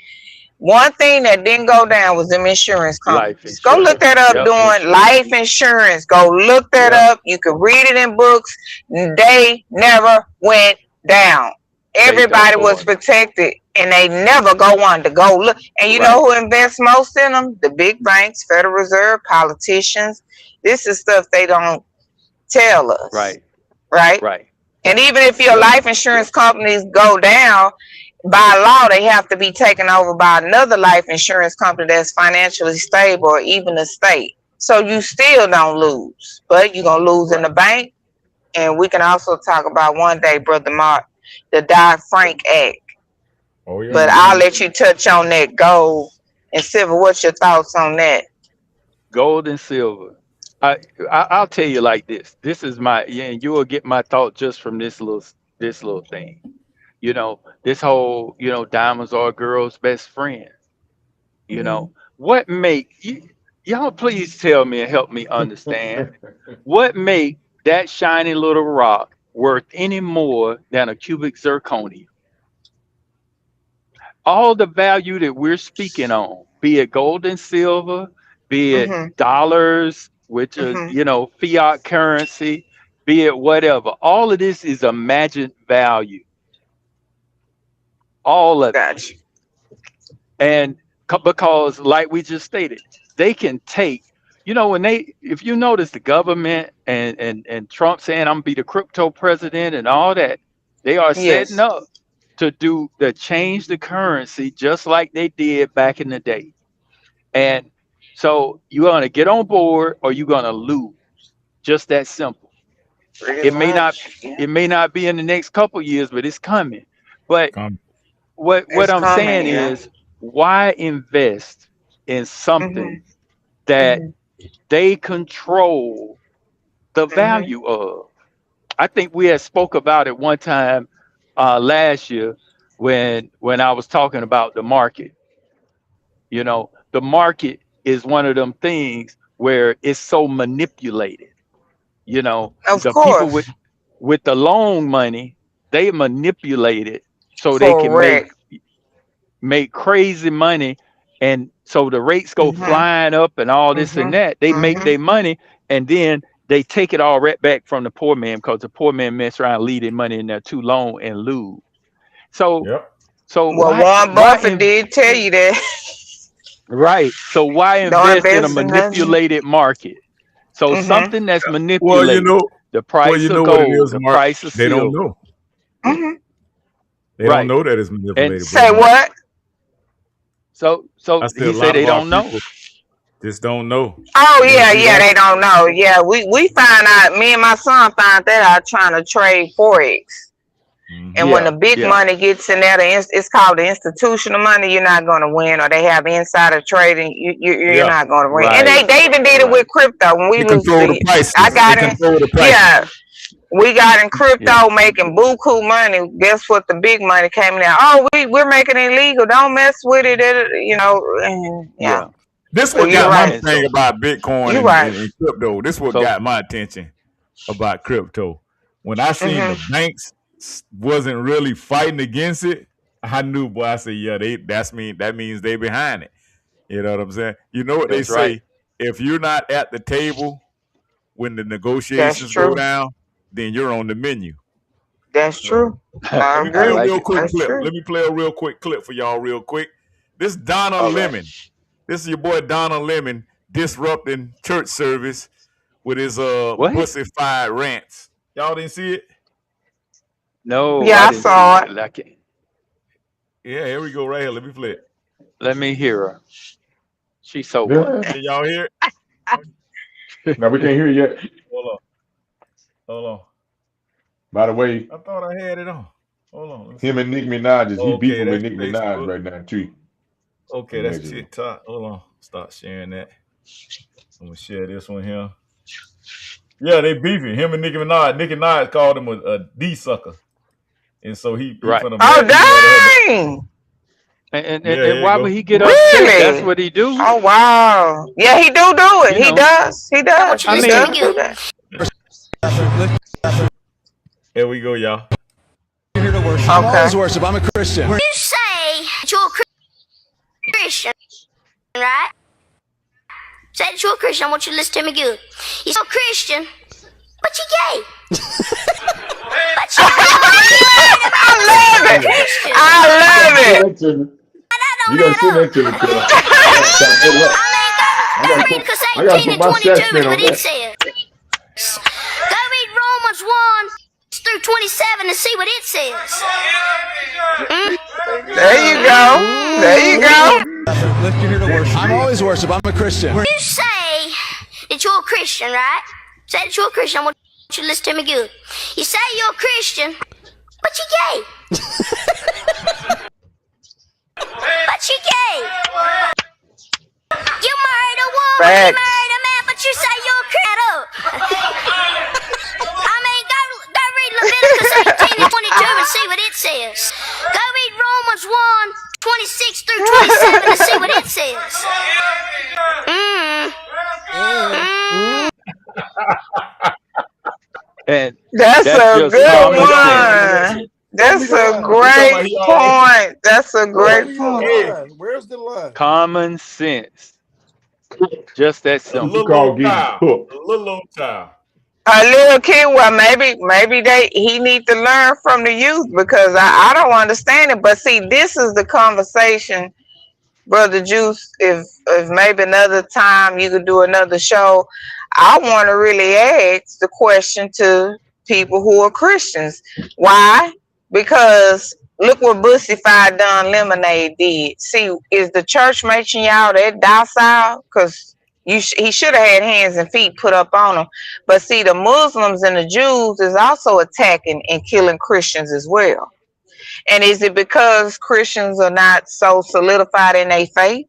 One thing that didn't go down was them insurance Life companies. Go look insurance. that up Yep. doing life insurance. Go look that Yep. up. You can read it in books. They never went down. They don't Everybody go was under. protected and they never go under. Go look. And you know Right. who invests most in them? The big banks, Federal Reserve, politicians. This is stuff they don't tell us, Right. right? Right. And even if your Yep. life insurance companies go down, by law, they have to be taken over by another life insurance company that's financially stable or even the state. So you still don't lose, but you're going to lose in the Right. bank. And we can also talk about one day, Brother Mark, the Dodd-Frank Act. Oh yeah. But I'll Hmm. let you touch on that gold and silver. What's your thoughts on that? Gold and silver. I, I'll tell you like this. This is my, yeah, and you will get my thought just from this little thing. This whole, diamonds are a girl's best friend. You Mm-hmm. know, what make y'all please tell me and help me understand what make that shiny little rock worth any more than a cubic zirconia. All the value that we're speaking on, be it gold and silver, be it Mhm. dollars, which are, Mhm. fiat currency, be it whatever, all of this is imagined value. All of it. Gotcha. And because, like we just stated, they can take, if you notice the government and Trump saying, I'm gonna be the crypto president and all that, they are setting Yes. up to change the currency just like they did back in the day. And so you're gonna get on board or you're gonna lose. Just that simple. Pretty It may not much. Yeah. it may not be in the next couple years, but it's coming. But Come. what It's I'm saying coming. Yeah. is, why invest in something Mhm. that Mhm. they control the Mhm. value of? I think we had spoke about it one time last year when I was talking about the market. The market is one of them things where it's so manipulated. Of The people course. with the loan money, they manipulate it so they can Correct. make crazy money, and so the rates go Mhm. flying up and all this and Mhm. that. They make Mhm. their money, and then they take it all right back from the poor man, because the poor man mess around, leave their money in there too long and lose. So Yep. Well, why Warren why Buffett in, did tell you that. right? So why Don't invest in a invest in nothing. manipulated market? So Mhm. something that's Well, manipulated, the price you of know what it gold, is, the Mark. price of They don't silver, know. Mhm. They don't right? know that it's And manipulated, bro, Say Mark. what? I so said a he said lot they of our don't know. people just don't know. Oh And then yeah, see yeah. that's They don't know. Yeah, we find out. Me and my son found that out trying to trade forex. And when mm-hmm. the Yeah, big yeah, money gets in there, it's called the institutional money. You're not going to win, or they have insider trading. You're Yeah. not going to win. And right, they even did it with right. crypto when we They was control the I prices. They got in. control the prices. Yeah, we got in Yeah, crypto making buku money. Guess what? The big money came in there. Oh, we're making it illegal. Don't mess with it. And yeah. yeah. This So what you're got my right. And thing so about Bitcoin You're and, right. and, and crypto. This what so got my attention about crypto. When I seen the Mhm. banks wasn't really fighting against it, I knew, boy. I said, yeah, that means they behind it. You know what I'm saying? You know what they that's right. say? If you're not at the table when the That's negotiations go true. down, then you're on the menu. That's So true. I let me I play a agree. like real it. quick That's clip. true. Let me play a real quick clip for y'all, real quick. This Donna Okay. Lemon. This is your boy Donna Lemon disrupting church service with his What? bussified rants. Y'all didn't see it? No, Yeah, I I didn't see saw it. it. Like it. Yeah, here we go right here. Let me play it. Let me hear her. She's so what? Yeah. Can y'all hear it? Now we can't hear you yet. Hold on. Hold on. By the way, I thought I had it on. Hold on. Let me him see. and Nick Minaj he Okay, beefing with that's Nick Minaj Facebook. right now too. Okay, that's Allegedly. TikTok. Hold on. Start sharing that. I'm gonna share this one here. Yeah, they beefing. Him and Nicki Minaj. Nicki Minaj called him a D sucker. And so he Right. finna Oh, he mad at her. dang. And Yeah, here you why would go. he get upset? That's Really? what he do. Oh, wow. Yeah, he do it. You He know. does. He does. I He mean, does do that. Here we go, y'all. I'm Okay. always worship. I'm a Christian. You say you're a Christian, right? Say that you're a Christian. I want you to listen to me good. You're a Christian, but you're gay. But you're I love it. I love it. You gotta send that to me, Cuz. I gotta stop that up. I mean, go read I gotta Cause 18 put and my 22 assessment is on what it that. says. Go read Romans 1 through 27 and see what it says. There you go. There you go. Lift your ear to worship. I'm always worship. I'm a Christian. You say that you're a Christian, right? Say that you're a Christian. I want you to listen to me good. You say you're a Christian, but you're gay. But you're gay. You married a woman, you Facts. married a man, but you say you're a Christian. I mean, go read Leviticus 18 and 22 and see what it says. Go read Romans 1, 26 through 27 and see what it says. And That's a just good common one. sense. That's the a line. great point. That's a Show me great the point. line. Where's the line? Common sense. Just that A simple. What you little call old getting child. cooked? A little old child. A little kid, well, maybe he need to learn from the youth because I don't understand it. But see, this is the conversation, Brother Juice. If maybe another time you could do another show, I want to really ask the question to people who are Christians. Why? Because look what Bussified Done Lemonade did. See, is the church making y'all that docile? Because he should have had hands and feet put up on him. But see, the Muslims and the Jews is also attacking and killing Christians as well. And is it because Christians are not so solidified in their faith?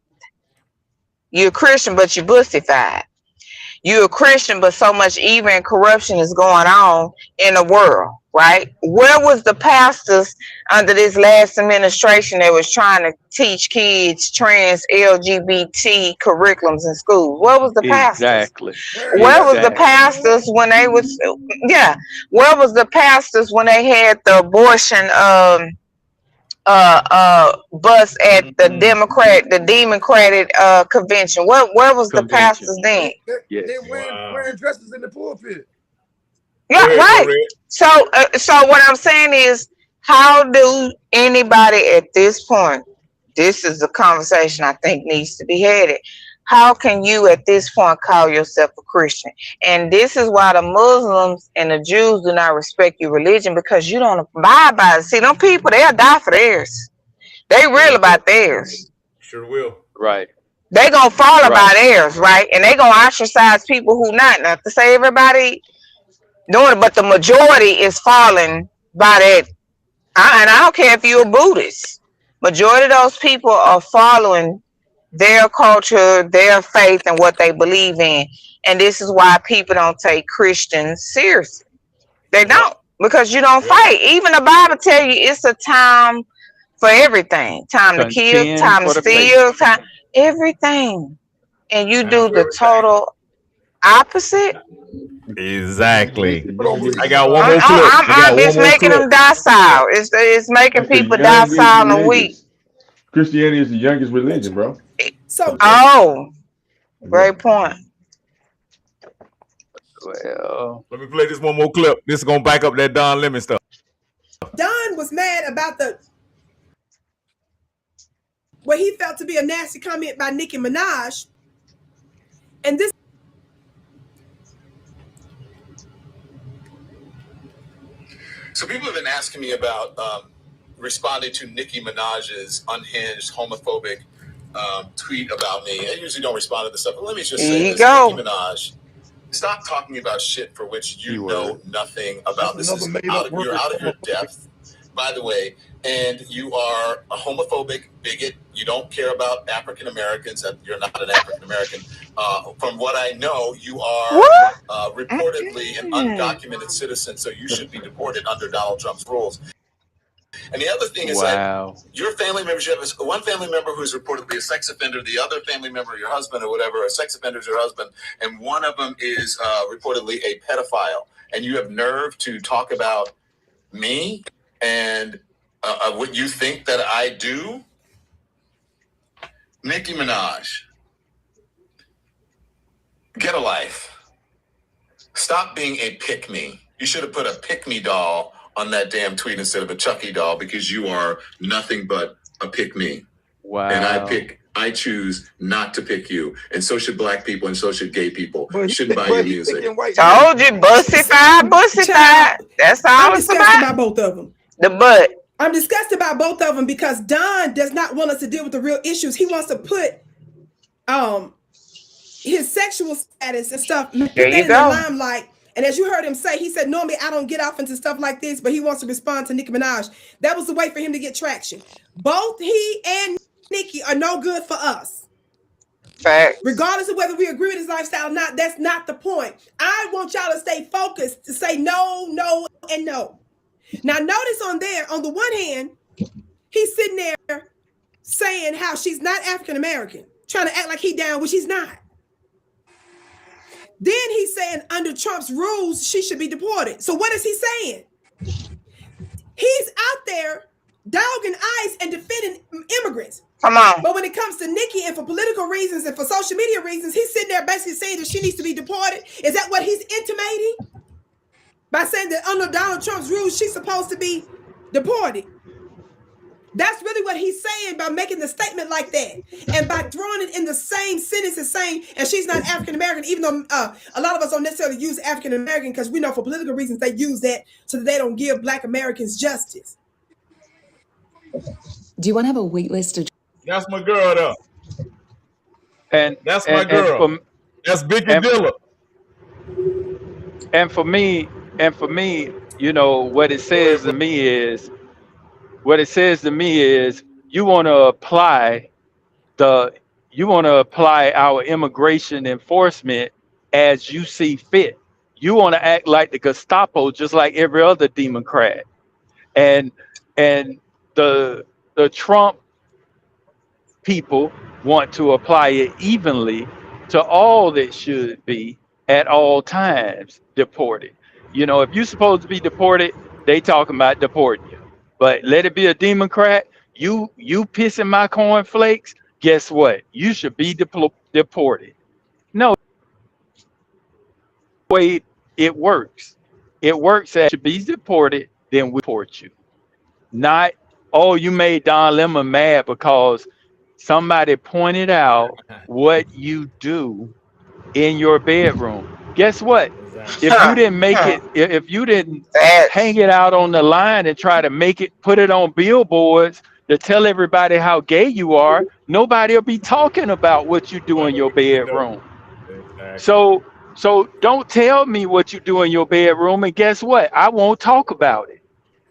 You're a Christian, but you're bussified. You're a Christian, but so much evil and corruption is going on in the world, right? Where was the pastors under this last administration that was trying to teach kids trans LGBT curriculums in schools? Where was the pastors? Exactly. Where was the pastors when they was, where was the pastors when they had the abortion bus at the Democratic convention? Where was the pastors then? They wearing dresses in the pulpit. Yeah, right. So what I'm saying is, how do anybody at this point? This is the conversation I think needs to be had. How can you at this point call yourself a Christian? And this is why the Muslims and the Jews do not respect your religion, because you don't abide by it. See, them people, they'll die for theirs. They real about theirs. Sure will. Right. They gonna follow by theirs, right? And they gonna ostracize people who not. Not to say everybody doing it, but the majority is falling by that. And I don't care if you're a Buddhist. Majority of those people are following their culture, their faith, and what they believe in. And this is why people don't take Christians seriously. They don't, because you don't fight. Even the Bible tell you it's a time for everything. Time to kill, time to steal, time everything. And you do the total opposite. Exactly. I got one more clip. It's making them docile. It's making people docile and weak. Christianity is the youngest religion, bro. So, great point. Well, let me play this one more clip. This is gonna back up that Don Lemon stuff. Don was mad about what he felt to be a nasty comment by Nicki Minaj, and this. So people have been asking me about responding to Nicki Minaj's unhinged, homophobic tweet about me. I usually don't respond to this stuff, but let me just say this. Nicki Minaj, stop talking about shit for which you know nothing about. This is you're out of your depth, by the way, and you are a homophobic bigot. You don't care about African Americans. You're not an African American. From what I know, you are reportedly an undocumented citizen, so you should be deported under Donald Trump's rules. And the other thing is that your family members, you have one family member who's reportedly a sex offender, the other family member, your husband or whatever, a sex offender is your husband, and one of them is reportedly a pedophile. And you have nerve to talk about me and what you think that I do? Nicki Minaj, get a life. Stop being a pick-me. You should have put a pick-me doll on that damn tweet instead of a Chucky doll, because you are nothing but a pick-me. Wow. And I choose not to pick you. And so should black people, and so should gay people. Shouldn't buy your music. Told you, bussified. That's all it's about both of them. The butt. I'm disgusted about both of them because Don does not want us to deal with the real issues. He wants to put his sexual status and stuff in the limelight. And as you heard him say, he said, normally I don't get off into stuff like this, but he wants to respond to Nicki Minaj. That was the way for him to get traction. Both he and Nicki are no good for us. Fact. Regardless of whether we agree with his lifestyle or not, that's not the point. I want y'all to stay focused, to say no, no, and no. Now, notice on the one hand, he's sitting there saying how she's not African American, trying to act like he down when she's not. Then he's saying under Trump's rules, she should be deported. So what is he saying? He's out there dogging ICE and defending immigrants. Come on. But when it comes to Nikki and for political reasons and for social media reasons, he's sitting there basically saying that she needs to be deported. Is that what he's intimating? By saying that under Donald Trump's rules, she's supposed to be deported. That's really what he's saying by making the statement like that. And by throwing it in the same sentence as saying, and she's not African-American, even though a lot of us don't necessarily use African-American because we know for political reasons they use that so that they don't give Black Americans justice. Do you want to have a wait list? That's my girl, though. And that's my girl. That's Vicky Dilla. And for me, you know, what it says to me is you want to apply our immigration enforcement as you see fit. You want to act like the Gestapo, just like every other Democrat. And the Trump people want to apply it evenly to all that should be at all times deported. You know, if you're supposed to be deported, they talking about deporting you. But let it be a Democrat, you pissing my cornflakes, guess what? You should be deported. No way it works. It works as you should be deported, then we deport you. Not, oh, you made Don Lemon mad because somebody pointed out what you do in your bedroom. Guess what? If you didn't make it, if you didn't hang it out on the line and try to make it, put it on billboards to tell everybody how gay you are, nobody will be talking about what you do in your bedroom. So don't tell me what you do in your bedroom, and guess what? I won't talk about it.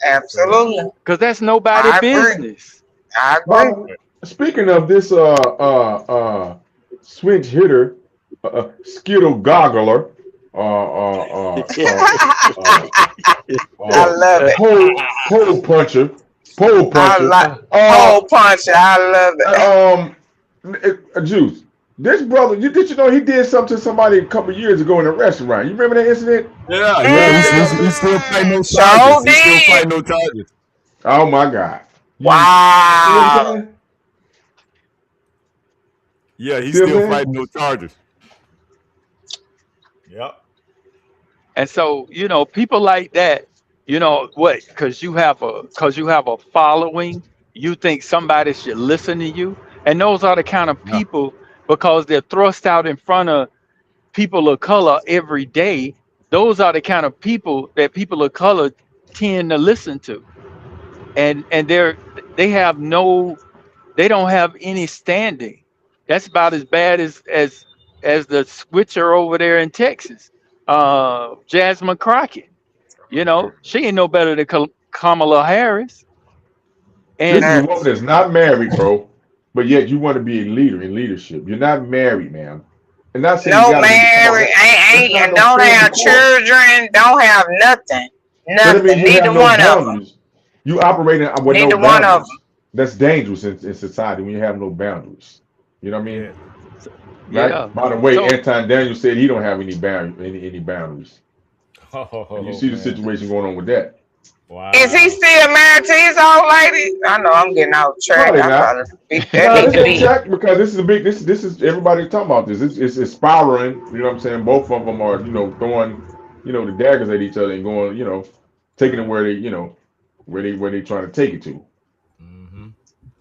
Absolutely. Because that's nobody's business. I agree. Speaking of this switch hitter, Skittle Goggler, I love it. Pole puncher. Pole puncher. I love it. Juice. This brother, did you know he did something to somebody a couple years ago in a restaurant? You remember that incident? Yeah. He's still fighting no charges. He's still fighting no charges. Oh my God. Wow. Yeah, he's still fighting no charges. Yep. And so, you know, people like that, you know what? Because you have a following, you think somebody should listen to you, and those are the kind of people, because they're thrust out in front of people of color every day. Those are the kind of people that people of color tend to listen to, and they don't have any standing. That's about as bad as the switcher over there in Texas. Jasmine Crockett, you know, she ain't no better than Kamala Harris. And this is a woman that's not married, bro, but yet you want to be a leader in leadership. You're not married, man. And not saying no married, ain't don't have children, don't have nothing. Nothing. Neither one of them. You operating with neither no one boundaries. of them. That's dangerous in society when you have no boundaries. You know what I mean? Right? Yeah. By the way, Anton Daniel said he don't have any boundaries. You see the situation going on with that. Wow. Is he still married to his old lady? I know I'm getting out of track. Because this is a big. This is everybody talking about this. It's spiraling. You know what I'm saying? Both of them are, you know, throwing, you know, the daggers at each other and going, you know, taking it where they, you know, where they trying to take it to.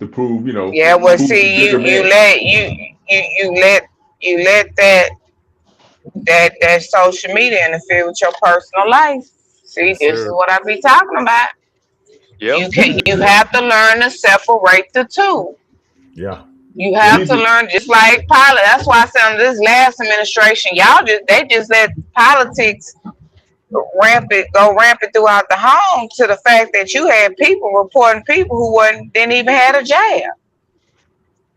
To prove, you know. Yeah, well, see, you let that social media interfere with your personal life. See, this is what I be talking about. Yep. You have to learn to separate the two. Yeah. You have to learn, just like pilot. That's why I said in this last administration, they just let politics go rampant throughout the home, to the fact that you had people reporting people who didn't even have a jab.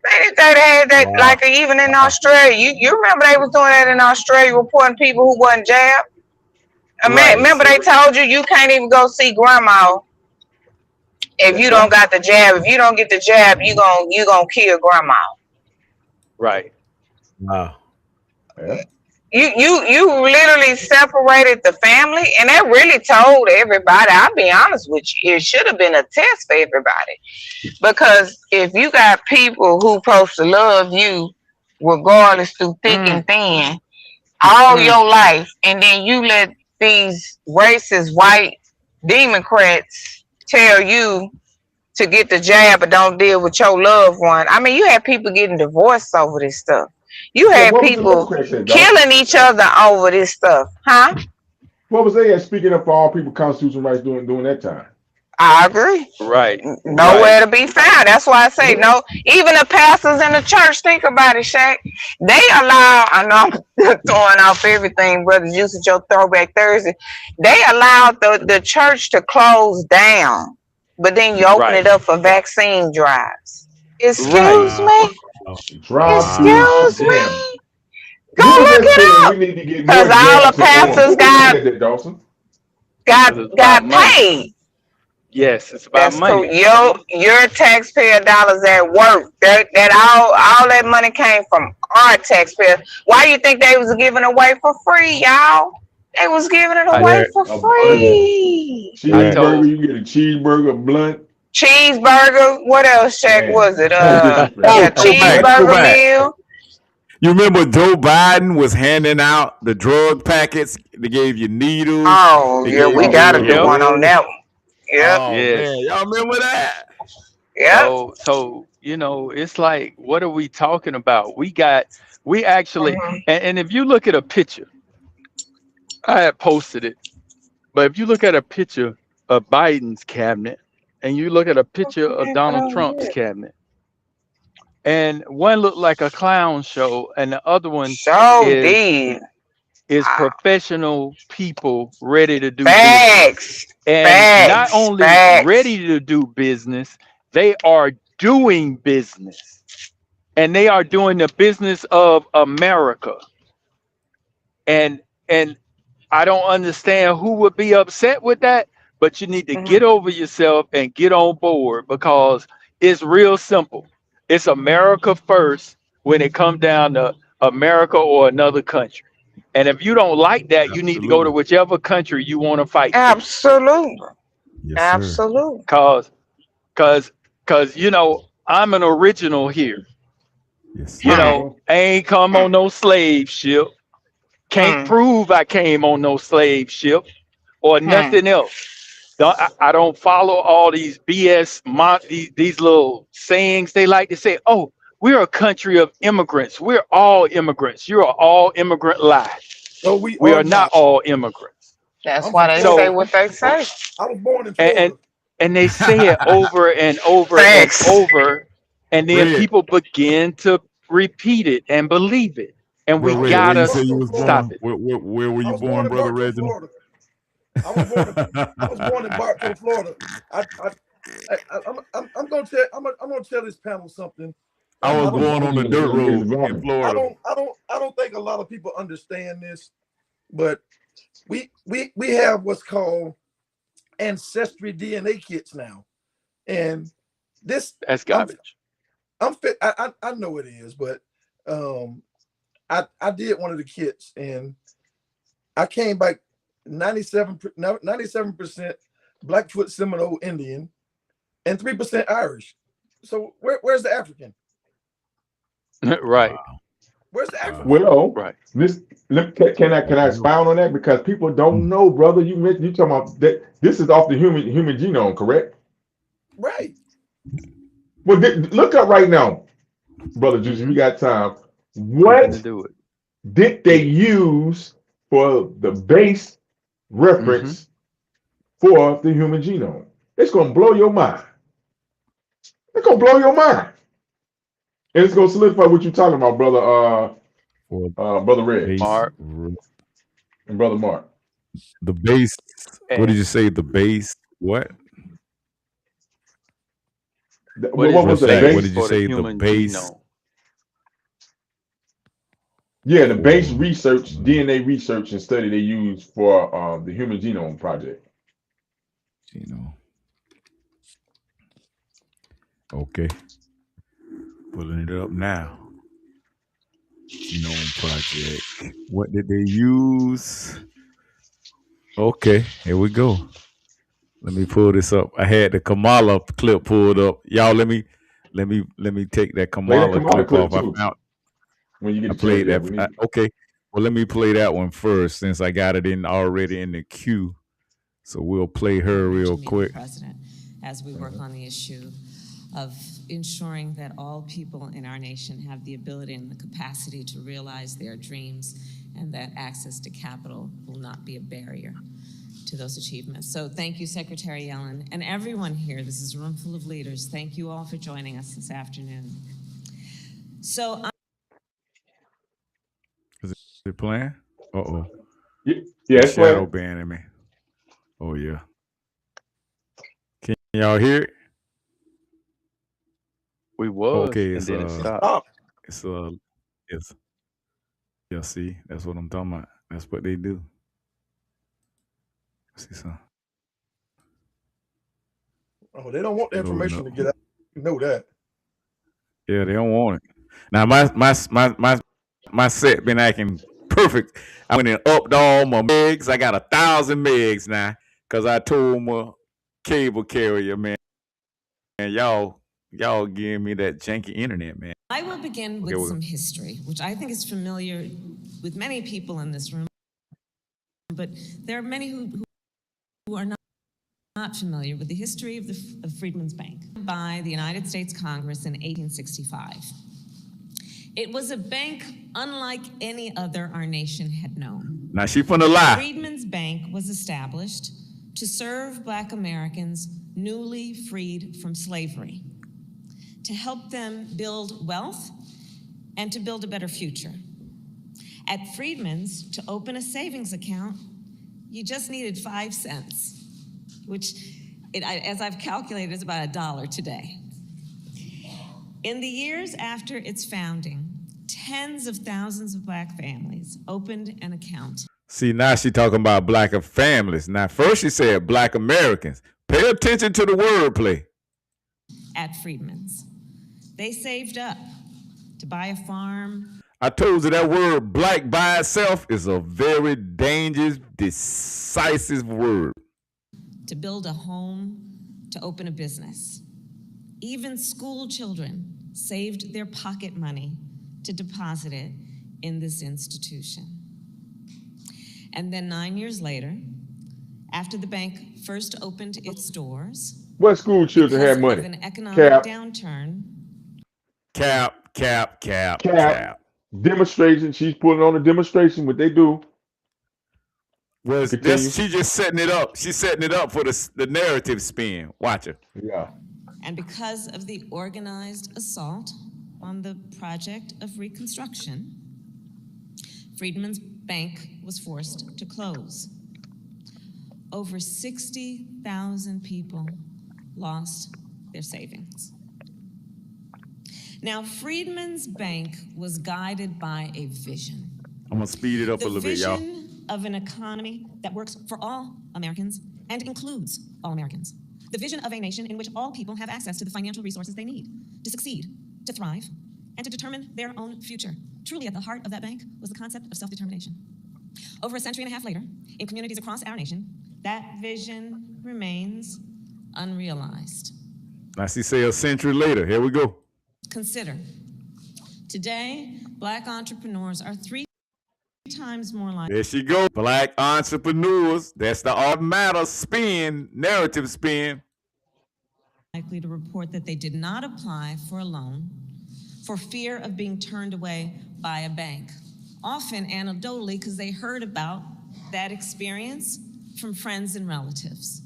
They didn't think they had that, like even in Australia. You remember they was doing that in Australia, reporting people who wasn't jabbed? Remember they told you can't even go see grandma if you don't got the jab. If you don't get the jab, you gonna kill grandma. Right. Wow. Yeah. You literally separated the family, and that really told everybody. I'll be honest with you, it should have been a test for everybody, because if you got people who supposed to love you regardless through thick and thin all your life, and then you let these racist white Democrats tell you to get the jab but don't deal with your loved one. I mean, you had people getting divorced over this stuff. You Yeah, had what was the people Democrats say, dog? killing each other over this stuff, huh? What was they at speaking up for all people constitutional rights during that time? I agree. Right. Nowhere to be found. That's why I say no. Even the pastors in the church, think about it, Shaq. They allow, I know I'm throwing off everything, Brother Juice, at your Throwback Thursday. They allowed the church to close down, but then you open it up for vaccine drives. Excuse me? Excuse me? Go Who was look that saying it we up. need to get more Because all jabs the to pastors Who said that, Dawson? got paid. Yes, it's about That's cool. money. Your taxpayer dollars at work. That all that money came from our taxpayer. Why you think they was giving away for free, y'all? They was giving it away for free. Cheeseburger, you get a cheeseburger, blunt. Cheeseburger. What else, Shaq? Was it? Yeah, cheeseburger meal. You remember Joe Biden was handing out the drug packets? They gave you needles. Oh, yeah, we gotta do one on that one. Yep. Oh man, y'all remember that? Yep. So you know, it's like, what are we talking about? We actually, and if you look at a picture, I had posted it, but if you look at a picture of Biden's cabinet and you look at a picture of Donald Trump's cabinet, and one looked like a clown show, and the other one is professional people ready to do business. And not only ready to do business, they are doing business. And they are doing the business of America. And I don't understand who would be upset with that, but you need to get over yourself and get on board, because it's real simple. It's America first when it comes down to America or another country. And if you don't like that, you need to go to whichever country you want to fight. Absolutely. Yes, absolutely. Cause you know, I'm an original here. Yes, you know, I ain't come on no slave ship. Can't prove I came on no slave ship or nothing else. I don't follow all these BS, these little sayings they like to say. Oh, we're a country of immigrants. We're all immigrants. You're all immigrant lie. No, we are not all immigrants. That's why they say what they say. I was born in Florida. And they say it over and over and over, and then people begin to repeat it and believe it. And we gotta stop it. Where were you born, Brother Reginald? I was born in Bartow, Florida. I'm gonna tell this panel something. I was born on the dirt road in Florida. I don't think a lot of people understand this, but we have what's called ancestry DNA kits now, and that's garbage. I know it is, but I did one of the kits, and I came back 97% Blackfoot Seminole Indian and 3% Irish. So where's the African? Right. Where's the African? Well, right. Can I expound on that, because people don't know, brother. You talking about that? This is off the human genome, correct? Right. Well, look up right now, brother Juice. If you got time, what did they use for the base reference for the human genome? It's gonna blow your mind. It's gonna blow your mind, and it's gonna solidify what you're talking about, brother. Brother Red, Mark, and brother Mark. The base. What did you say? The base. What? What was the base? What did you say? The base. Genome? Yeah, the base research, DNA research and study they use for the Human Genome Project. Okay. Pulling it up now. Genome Project. What did they use? Okay, here we go. Let me pull this up. I had the Kamala clip pulled up. Y'all, let me take that Kamala clip off. Too. I found. When you get I played that. Okay. Well, let me play that one first since I got it already in the queue. So we'll play her real quick. President, as we work on the issue of ensuring that all people in our nation have the ability and the capacity to realize their dreams, and that access to capital will not be a barrier to those achievements. So thank you, Secretary Yellen, and everyone here. This is a room full of leaders. Thank you all for joining us this afternoon. So is it playing? Uh-oh. Yeah, it's shadow playing. banning me. Oh, yeah. Can y'all hear it? We was, okay, and then it stopped. It's yeah, see, that's what I'm talking about. That's what they do. See something. Oh, they don't want the information to get out. You know that. Yeah, they don't want it. Now my set been acting perfect. I went and upped all my megs. I got 1,000 megs now because I told my cable carrier, man, and y'all giving me that janky internet, man. I will begin with some history, which I think is familiar with many people in this room, but there are many who are not familiar with the history of Freedmen's Bank by the United States Congress in 1865. It was a bank unlike any other our nation had known. Now she finna lie. Freedmen's Bank was established to serve Black Americans newly freed from slavery, to help them build wealth and to build a better future. At Freedmen's, to open a savings account, you just needed 5 cents, which, as I've calculated, is about $1 today. In the years after its founding, tens of thousands of Black families opened an account. See, now she talking about Black families. Now, first she said Black Americans. Pay attention to the wordplay. At Freedmen's, they saved up to buy a farm. I told you that word black by itself is a very dangerous, decisive word. To build a home, to open a business. Even school children saved their pocket money to deposit it in this institution. And then 9 years later, after the bank first opened its doors, what school children had money? Of an economic downturn. Cap. Demonstration. She's putting on a demonstration. What they do? She's just setting it up. She's setting it up for the narrative spin. Watch her. Yeah. And because of the organized assault on the project of Reconstruction, Freedmen's Bank was forced to close. Over 60,000 people lost their savings. Now, Freedmen's Bank was guided by a vision. I'm gonna speed it up a little bit, y'all. The vision of an economy that works for all Americans and includes all Americans. The vision of a nation in which all people have access to the financial resources they need to succeed, to thrive, and to determine their own future. Truly at the heart of that bank was the concept of self-determination. Over a century and a half later, in communities across our nation, that vision remains unrealized. Now she say a century later. Here we go. Consider, today, Black entrepreneurs are 3 times more likely. There she go. Black entrepreneurs. That's the automatic spin, narrative spin. Likely to report that they did not apply for a loan for fear of being turned away by a bank. Often anecdotally, because they heard about that experience from friends and relatives.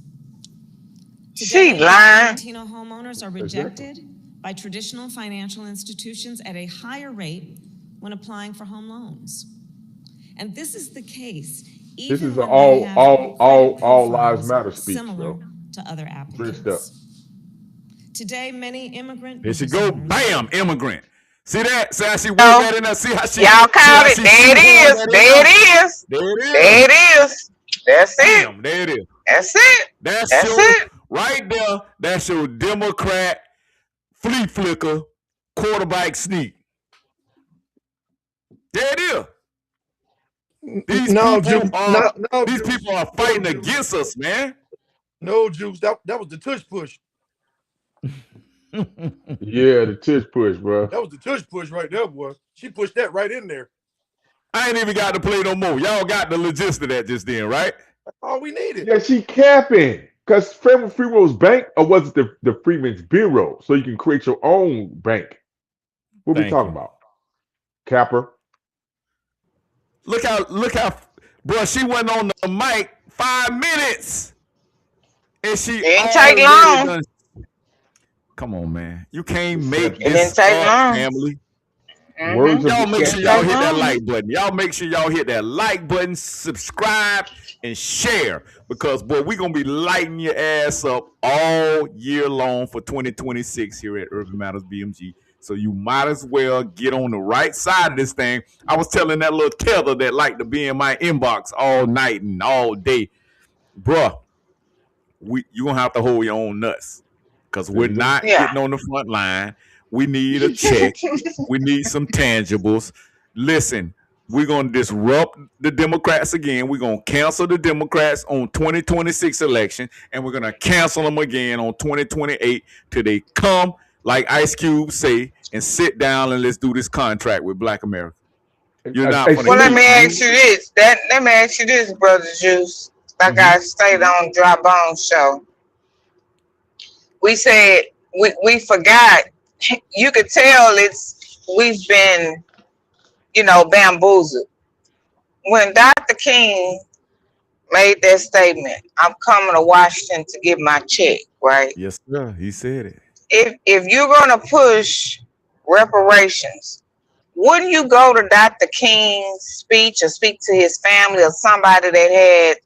Today, Latino homeowners are rejected by traditional financial institutions at a higher rate when applying for home loans. And this is the case. Even this is an all lives matter speech, similar bro. To other applicants. Today, many immigrant. Here she go. Bam, immigrant. See that? See how she wrote that in there? See how she. Y'all caught it. There it is. There it is. There it is. That's it. Bam, there it is. That's it. That's it. Right there. That's your Democrat flea flicker quarterback sneak. There it is. These people are fighting against us, man. No, Juice. That was the tush push. Yeah, the tush push, bro. That was the tush push right there, boy. She pushed that right in there. I ain't even got to play no more. Y'all got the logistics of that just then, right? That's all we needed. Yeah, she capping. Because Freeman's Bank, or was it the Freeman's Bureau? So you can create your own bank. What we talking about? Capper. Look how, bro, she went on the mic 5 minutes. And she ain't take long. Come on, man. You can't make this up, family. Y'all make sure y'all hit that like button. Y'all make sure y'all hit that like button, subscribe, and share. Because, boy, we're going to be lighting your ass up all year long for 2026 here at Urban Matters BMG. So you might as well get on the right side of this thing. I was telling that little tether that liked to be in my inbox all night and all day. Bruh, you're going to have to hold your own nuts. Because we're not getting on the front line. We need a check. We need some tangibles. Listen, we're going to disrupt the Democrats again. We're going to cancel the Democrats on 2026 election, and we're going to cancel them again on 2028 till they come, like Ice Cube say, and sit down and let's do this contract with Black America. You're not. Well, let me ask you this. Let me ask you this, Brother Juice. Like I stated on Dry Bones show, we said we forgot. You could tell we've been, bamboozled. When Dr. King made that statement, I'm coming to Washington to get my check, right? Yes, sir. He said it. If you're gonna push reparations, wouldn't you go to Dr. King's speech or speak to his family or somebody that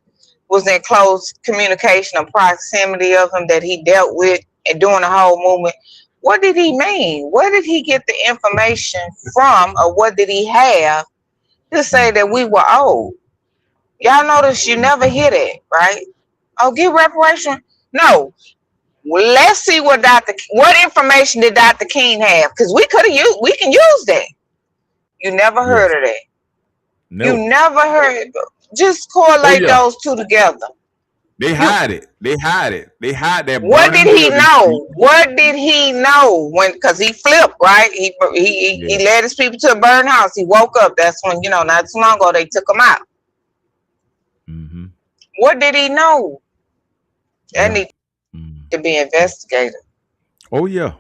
was in close communication or proximity of him that he dealt with and during the whole movement? What did he mean? Where did he get the information from, or what did he have to say that we were owed? Y'all notice you never hear that, right? Oh, give reparation? No. Well, let's see what information did Dr. King have? Because we can use that. You never heard of that. No. You never heard. Just correlate those two together. They hide it. They hide that. What did he know? What did he know because he flipped, right? He led his people to a burned house. He woke up. That's when, not too long ago, they took him out. Mm-hmm. What did he know? That needs to be investigated. Oh, yeah.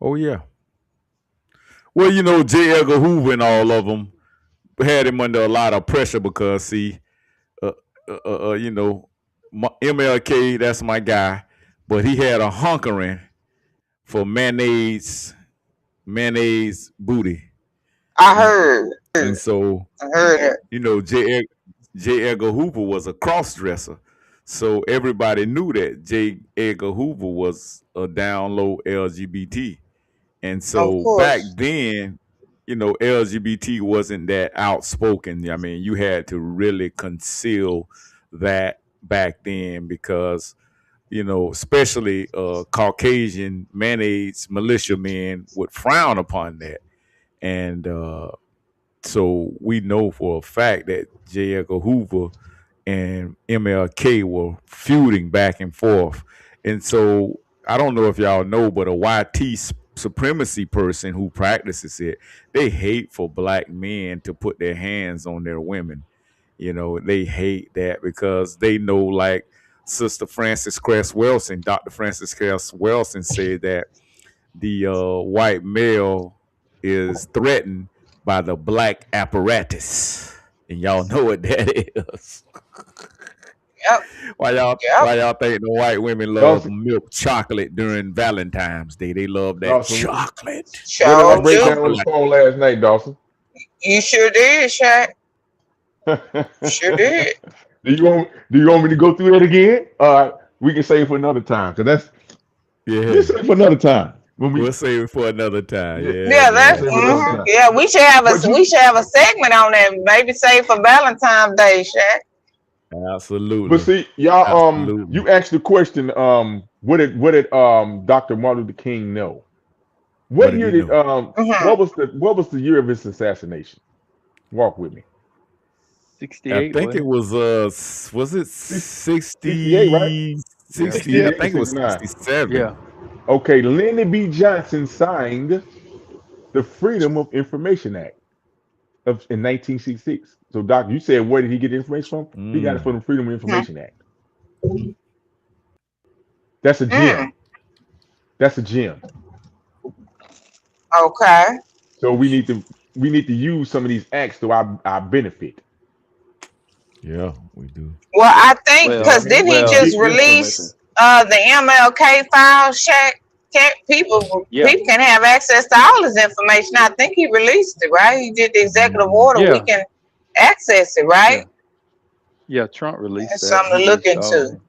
Well, J. Edgar Hoover and all of them had him under a lot of pressure because, see, MLK, that's my guy, but he had a hunkering for mayonnaise booty. I heard. And so, I heard it. J. Edgar Hoover was a cross-dresser. So everybody knew that J. Edgar Hoover was a down low LGBT. And so back then, LGBT wasn't that outspoken. I mean, you had to really conceal that back then because, especially Caucasian mayonnaise militiamen would frown upon that. And so we know for a fact that J. Edgar Hoover and MLK were feuding back and forth. And so I don't know if y'all know, but a YT supremacy person who practices it, they hate for Black men to put their hands on their women. They hate that because they know, like Sister Frances Cress Welsing, Dr. Frances Cress Welsing said that the white male is threatened by the Black apparatus. And y'all know what that is. Yep. Why y'all think the white women love milk chocolate during Valentine's Day? They love that chocolate. What did I break down on the phone last night, Dawson? You sure did, Shaq. Sure did. Do you want me to go through that again? We can save it for another time, because let's save it for another time. We'll save it for another time. Yeah, we should have a segment on that. Maybe save for Valentine's Day, Shaq. Absolutely. But see, y'all, you asked the question, what did Dr. Martin Luther King know? What year did what was the year of his assassination? Walk with me. I 68, think wasn't it it? was it 68, right? Yeah. 60? I 68 or think it was 69. 67. Yeah. Okay, Lyndon B. Johnson signed the Freedom of Information Act in 1966. So, Doc, you said where did he get the information from? He got it from the Freedom of Information Act. That's a gem. That's a gem. Okay. So we need to use some of these acts to our benefit. Yeah, we do. Well, I think You know what because I Well, mean? didn't he To well, just get information. release the MLK files? Check people yeah, can have access to all his information. I think he released it, right? He did the executive order. We yeah, can access it, yeah, right? yeah. Trump released That's that. something He to look released all into. of it.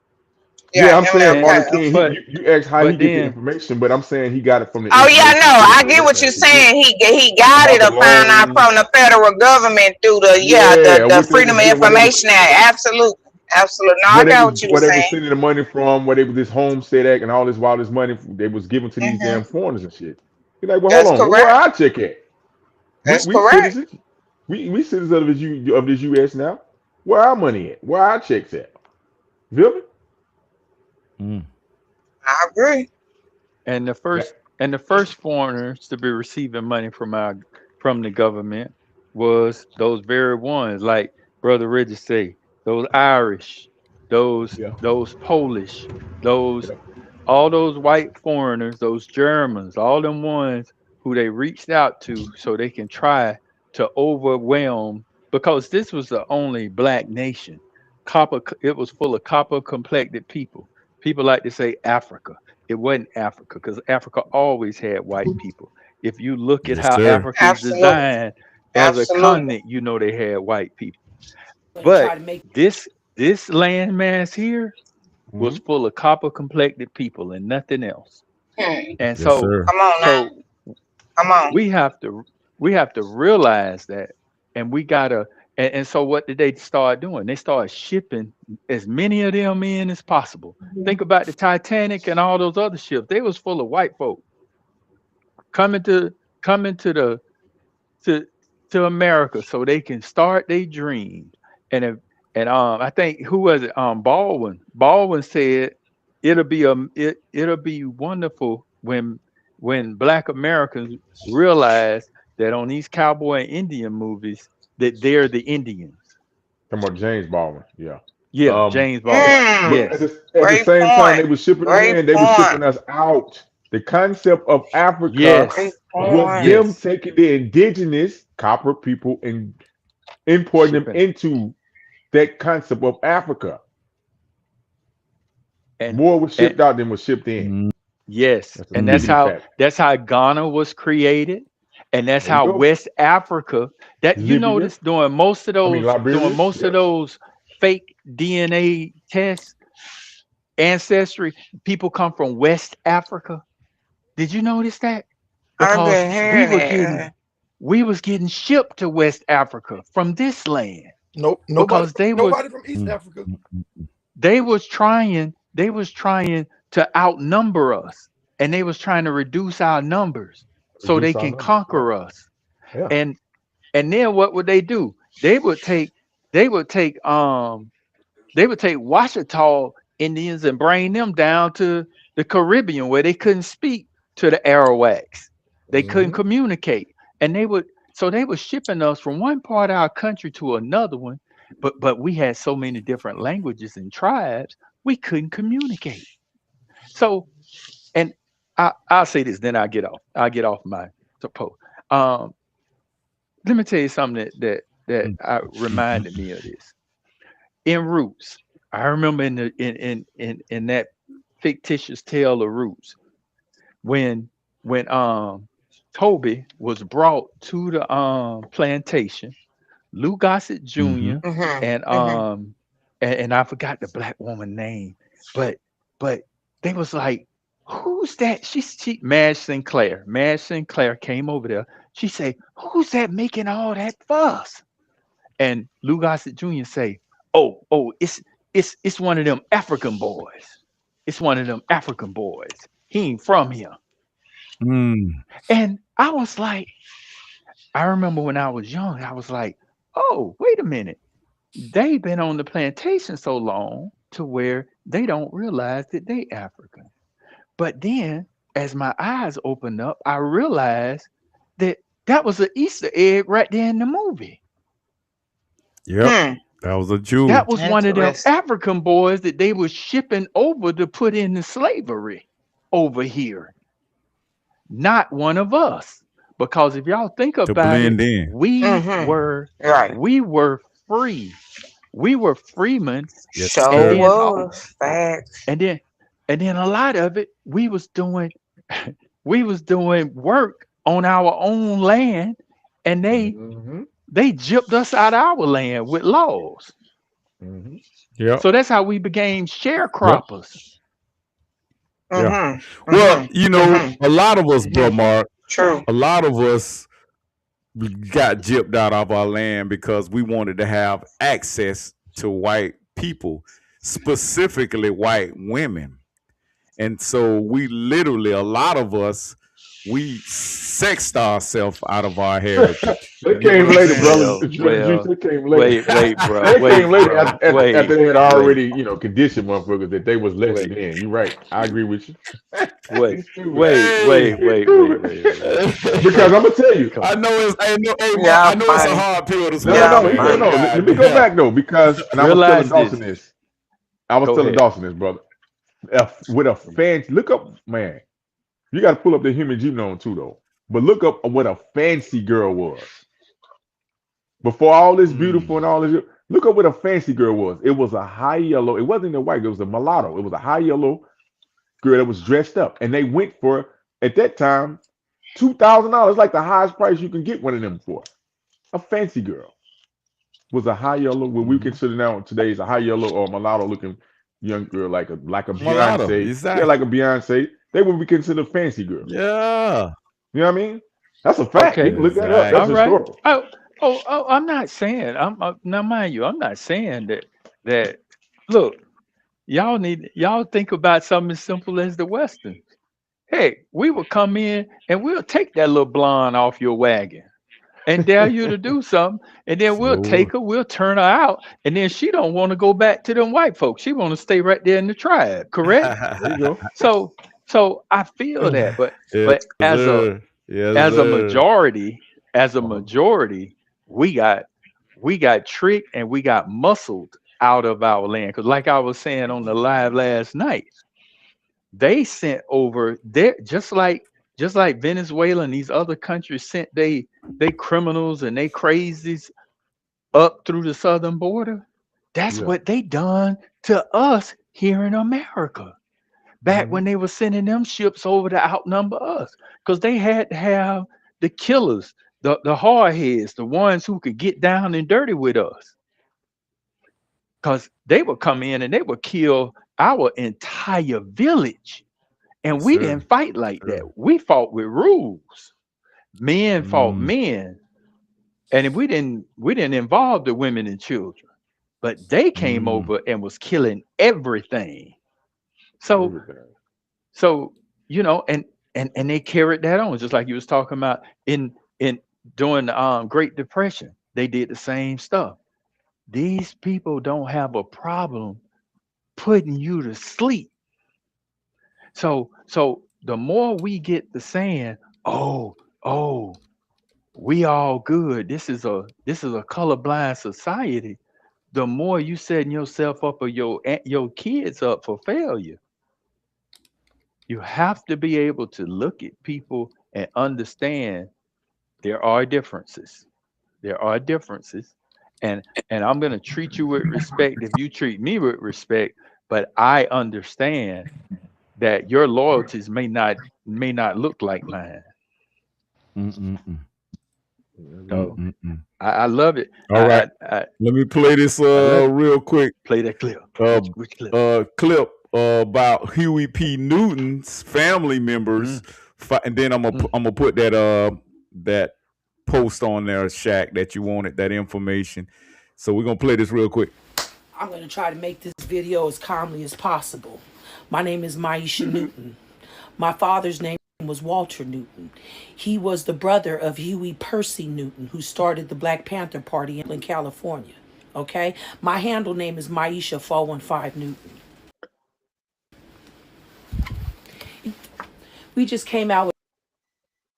Yeah, Yeah, I'm saying And Martin MLK. King. Okay. You asked how he but get the then, information, but I'm saying he got it from the Oh yeah, Information no, Freedom I of get what Information you're Act. He did saying. He got about it the to find out loans. from the federal government through Yeah, the with Freedom of whatever Information Act. Absolutely, absolutely. No, I got what you were where they was saying. sending the money from, where they was this Homestead Act and all this money they was giving to these damn foreigners and shit. You're like, well, hold That's on, where correct. I check at? That's We correct. citizens, we citizens of this U.S. now. Where our money at? Where our checks at? Feel me? I agree. and the That, first foreigners to be receiving money from the government was those very ones, like Brother Reggie say, those Irish, yeah, those Polish, those yeah. all those white foreigners, those Germans, all them ones who they reached out to so they can try to overwhelm, because this was the only black nation. It was full of copper complected people. People like to say Africa. It wasn't Africa because Africa always had white people. If you look at Yes, how sir. Africa is Absolutely. designed as a Absolutely. continent, you know they had white people. But this landmass here was Mhm. full of copper complected people and nothing else. Hmm. And Yes, so sir. Come on now. so Come on. we have to realize that, and we gotta and so what did they start doing? They started shipping as many of them in as possible. Think about the Titanic and all those other ships. They was full of white folk coming to coming to to America so they can start their dreams. And if, and I think who was it? Baldwin. Baldwin said it'll be wonderful when Black Americans realize that on these cowboy and Indian movies that they're the Indians. Talking about James Baldwin. Yeah. Yeah, Um, James Baldwin. but Yes, at the Great same time point. they were shipping them Great in, they were point. shipping us out. The concept of Africa Great yes, was point. them yes. taking the indigenous copper people and importing them Shipping them. into that concept of Africa. And More was and shipped out than was shipped in. yes, That's a and tickety fact. that's how Ghana was created, and that's There you how go. West Africa. That you Libya. notice doing Liberia. most of Yep. those fake DNA tests, ancestry. People come from West Africa. Did you notice that? I've Because been hearing it. we was getting shipped to West Africa from this land Nope, because nobody from East Africa. they was trying to outnumber us, and they was trying to reduce our numbers so they Reduce our can numbers. conquer us. Yeah. And then what would they do? They would take they would take Washita Indians and bring them down to the Caribbean where they couldn't speak to the Arawaks. They couldn't Hmm. communicate. And they were shipping us from one part of our country to another one, but we had so many different languages and tribes, we couldn't communicate. So, and I'll say this, then I'll get off my suppose. Um, Let me tell you something that reminded me of this. In Roots, I remember in that fictitious tale of Roots, when Toby was brought to the plantation, Lou Gossett Jr. and I forgot the black woman name, but they was like, who's that? She Madge Sinclair came over there. She said, who's that making all that fuss? And Lou Gossett Jr. say, oh, it's one of them African boys. It's one of them African boys. He ain't from here. And I was like, I remember when I was young, I was like, oh, wait a minute. They've been on the plantation so long to where they don't realize that they African. But then as my eyes opened up, I realized that that was an Easter egg right there in the movie. Yep. That was a Jew. That was one of them African boys that they were shipping over to put into slavery over here. Not one of us. Because if y'all think about it, we were free. We were freemen. Yes. And then a lot of it, we was doing work on our own land, and they gypped us out of our land with laws. Yeah. So that's how we became sharecroppers. Yeah. Well, you know, a lot of us, bro, Mark. True. A lot of us got gypped out of our land because we wanted to have access to white people, specifically white women. And so we literally, a lot of us, we sexed ourselves out of our heritage. They came later, brother. They came later. Wait, bro. They came later after they had already, you know, conditioned motherfuckers that they was less than. You're right. I agree with you. Wait. Because I'm gonna tell you, I know it's a hard pill to swallow. No. Let me go back though, because I was telling Dawson this. Brother. With a fancy, look up, man. You got to pull up the human genome too, though. But look up what a fancy girl was before all this beautiful and all this. Look up what a fancy girl was. It was a high yellow. It wasn't a white girl. It was a mulatto. It was a high yellow girl that was dressed up, and they went for at that time $2,000. Like the highest price you can get one of them for. A fancy girl was a high yellow. What we consider now today is a high yellow or mulatto looking young girl, like a Beyonce. Exactly. Yeah, like a Beyonce. They would be considered fancy girls. Yeah. You know what I mean? That's a fact. Okay. You can look that up. That's historical. Oh, I'm not saying. Now mind you, I'm not saying that. Look, y'all think about something as simple as the Westerns. Hey, we will come in and we'll take that little blonde off your wagon and dare you to do something, and then we'll take her, we'll turn her out, and then she don't want to go back to them white folks. She want to stay right there in the tribe, correct? There you go. So I feel that, but as a majority, we got tricked and we got muscled out of our land. Because like I was saying on the live last night, they sent over there just like Venezuela and these other countries sent they criminals and they crazies up through the southern border. That's what they done to us here in America. Back when they were sending them ships over to outnumber us, because they had to have the killers, the hardheads, the ones who could get down and dirty with us. Because they would come in and they would kill our entire village. And we didn't fight like that. We fought with rules. Men fought men. And we didn't involve the women and children. But they came over and was killing everything. So you know, and they carried that on, just like you was talking about in during the Great Depression. They did the same stuff. These people don't have a problem putting you to sleep. So the more we get the saying, oh, we all good. This is a colorblind society. The more you setting yourself up or your kids up for failure. You have to be able to look at people and understand there are differences. There are differences. And I'm going to treat you with respect if you treat me with respect, but I understand that your loyalties may not look like mine. So I love it. All right. Let me play this real quick. Play that clip. Which clip? Clip about Huey P. Newton's family members, and then I'm gonna put that post on there, Shaq, that you wanted, that information. So we're gonna play this real quick. I'm gonna try to make this video as calmly as possible. My name is Maisha Newton. My father's name was Walter Newton. He was the brother of Huey Percy Newton, who started the Black Panther Party in California. Okay? My handle name is Maisha 415 Newton. We just came out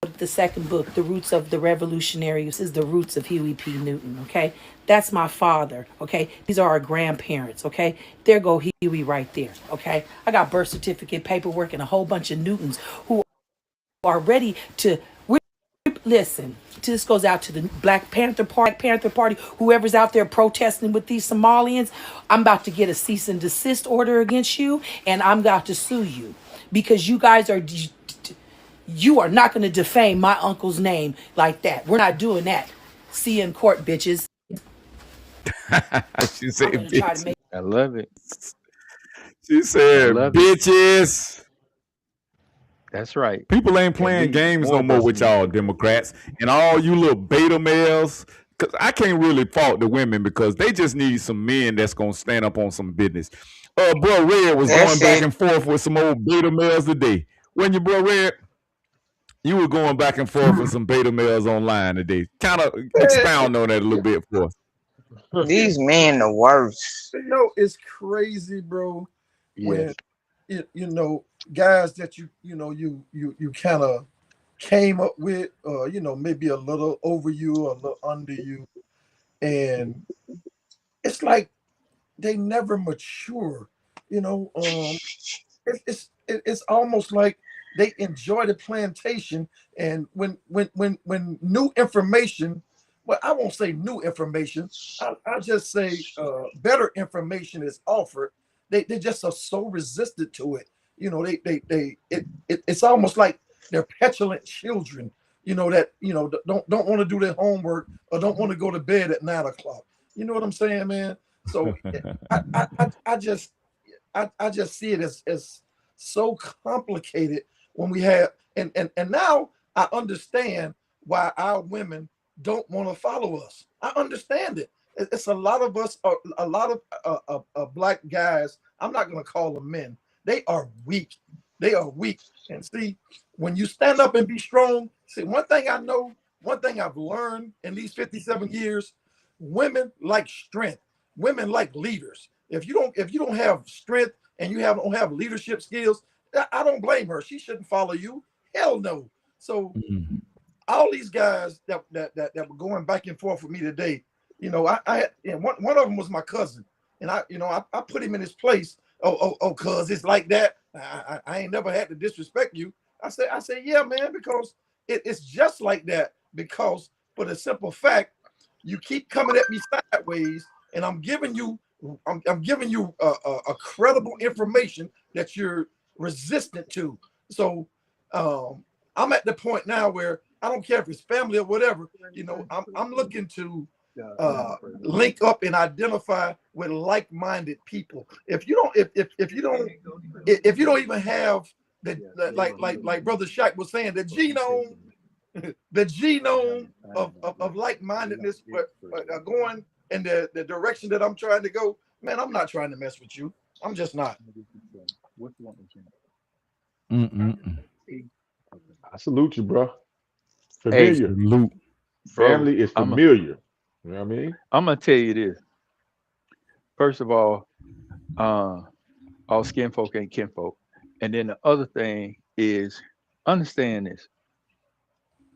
with the second book, The Roots of the Revolutionary. This is the roots of Huey P. Newton, okay? That's my father, okay? These are our grandparents, okay? There go Huey right there, okay? I got birth certificate paperwork and a whole bunch of Newtons who are ready to listen. This goes out to the Black Panther Party, whoever's out there protesting with these Somalians. I'm about to get a cease and desist order against you, and I'm about to sue you because you guys are not going to defame my uncle's name like that. We're not doing that. See you in court, bitches. She said, bitches. I love it. She said, bitches. That's right. People ain't playing games no more with y'all Democrats and all you little beta males. Because I can't really fault the women because they just need some men that's going to stand up on some business. Bro Red was going back and forth with some old beta males today. When you, Bro Red, you were going back and forth with some beta males online today. Kind of expound on that a little bit for us. These men the worst. You know, it's crazy, bro. Yes. When you know, guys that you kind of came up with, you know, maybe a little over you or a little under you, and it's like they never mature. You know, it's almost like they enjoy the plantation, and when new information, well, I won't say new information, I'll just say better information is offered, they just are so resistant to it. You know, it's almost like they're petulant children, you know, that, you know, don't want to do their homework or don't want to go to bed at 9 o'clock. You know what I'm saying, man? So I just see it as so complicated when we have, and now I understand why our women don't want to follow us. I understand it. It's a lot of us, a lot of black guys. I'm not going to call them men. They are weak. They are weak. And see, when you stand up and be strong, see, one thing I know, one thing I've learned in these 57 years, women like strength. Women like leaders. If you don't have strength and you don't have leadership skills, I don't blame her. She shouldn't follow you. Hell no. So all these guys that were going back and forth with me today, you know, one of them was my cousin, and I put him in his place. Oh, cuz it's like that. I ain't never had to disrespect you. I say, yeah, man, because it's just like that. Because for the simple fact, you keep coming at me sideways, and I'm giving you a credible information that you're resistant to. So I'm at the point now where I don't care if it's family or whatever. You know, I'm looking to link up and identify with like-minded people. If you don't even have the like Brother Shaq was saying, the genome of like-mindedness, going in the direction that I'm trying to go, man, I'm not trying to mess with you. I'm just not. I salute you, bro. Familiar. Hey, family is familiar. You know what I mean? I'm gonna tell you this. First of all skin folk ain't kinfolk. And then the other thing is, understand this.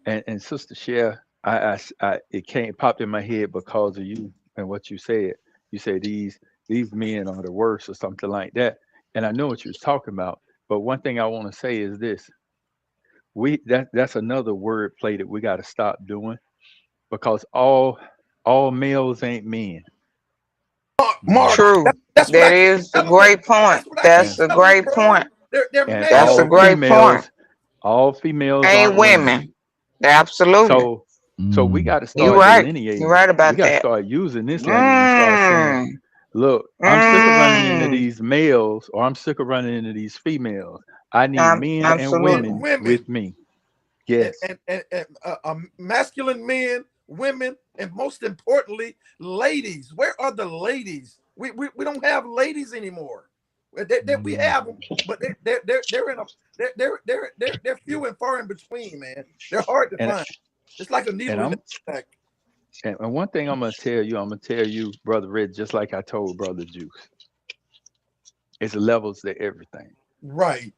And Sister Cher, it popped in my head because of you and what you said. You said these men are the worst or something like that. And I know what you was talking about. But one thing I want to say is this. That's another word play that we got to stop doing, because all males ain't men. Mark, true. That is a great point. That's a great point. That's a great point. All females ain't women. Absolutely. So we got to start delineating. You're right about we got to start using this language and start saying, look, I'm sick of running into these males, or I'm sick of running into these females. I need men and women with me. Yes. And masculine men, women, and most importantly, ladies. Where are the ladies? We don't have ladies anymore. We have them, but they're in a they're few and far in between, man. They're hard to find. It's like a needle in the sack. And one thing I'm gonna tell you, Brother Red, just like I told Brother Juice, it's levels to everything. Right.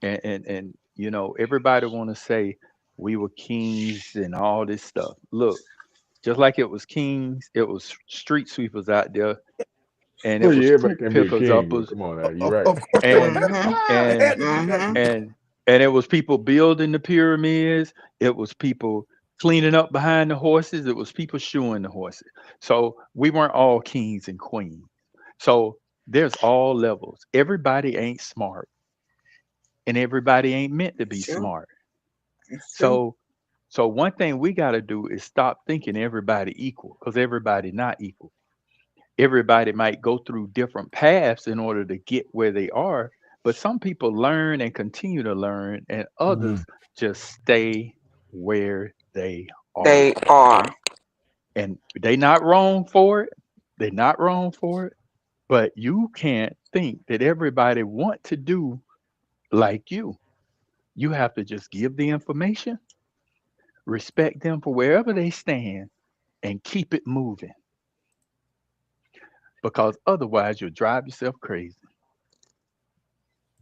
And you know, everybody want to say we were kings and all this stuff. Look, just like it was kings, it was street sweepers out there, and it was pickers uppers. Come on now, you're right. Of course, and it was people building the pyramids. It was people cleaning up behind the horses. It was people shoeing the horses. So we weren't all kings and queens. So there's all levels. Everybody ain't smart, and everybody ain't meant to be smart. So one thing we got to do is stop thinking everybody equal, because everybody not equal. Everybody might go through different paths in order to get where they are, but some people learn and continue to learn, and others just stay where they are. They are. And they not wrong for it. They're not wrong for it. But you can't think that everybody want to do like you. You have to just give the information, respect them for wherever they stand, and keep it moving. Because otherwise you'll drive yourself crazy.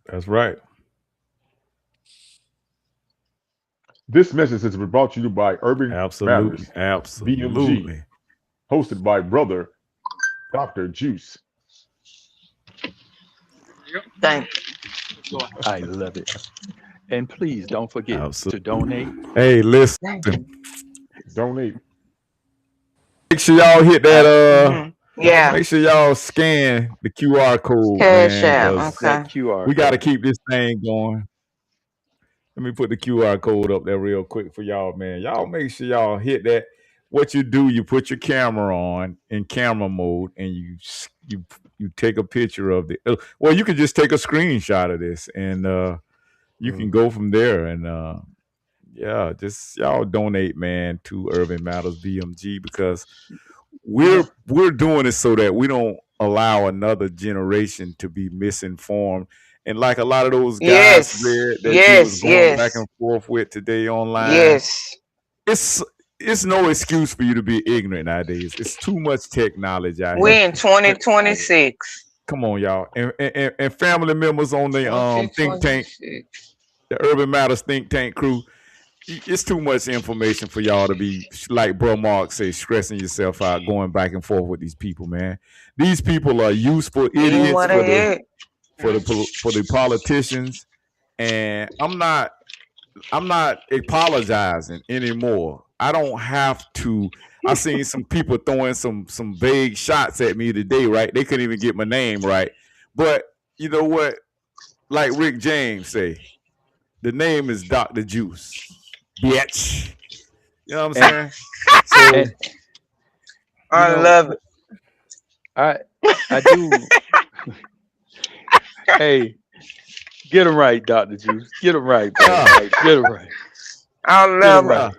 That's right. This message has been brought to you by Urban Matters, BMG, hosted by brother Dr. Juice. Thank you. I love it. And please don't forget to donate. Hey, listen. Donate. Make sure y'all hit that yeah. Make sure y'all scan the QR code. Cash App. Man, Okay. We got to keep this thing going. Let me put the QR code up there real quick for y'all, man. Y'all make sure y'all hit that. What you do, you put your camera on in camera mode, and you take a picture of the. Well, you can just take a screenshot of this, and you can go from there. And yeah, just y'all donate, man, to Urban Matters BMG, because we're doing it so that we don't allow another generation to be misinformed. And like a lot of those guys you was going back and forth with today online, it's no excuse for you to be ignorant nowadays. It's too much technology out here. We're in 2026. Come on, y'all. And family members on the think tank, the Urban Matters think tank crew. It's too much information for y'all to be, like Bro Mark says, stressing yourself out, going back and forth with these people, man. These people are useful idiots for the politicians, and I'm not apologizing anymore. I don't have to. I seen some people throwing some vague shots at me today, right? They couldn't even get my name right. But you know what? Like Rick James say, the name is Dr. Juice. Bitch. You know what I'm saying? So I love it. I do. Hey, get him right, Dr. Juice. Get him right, bro. Get him right. I love it.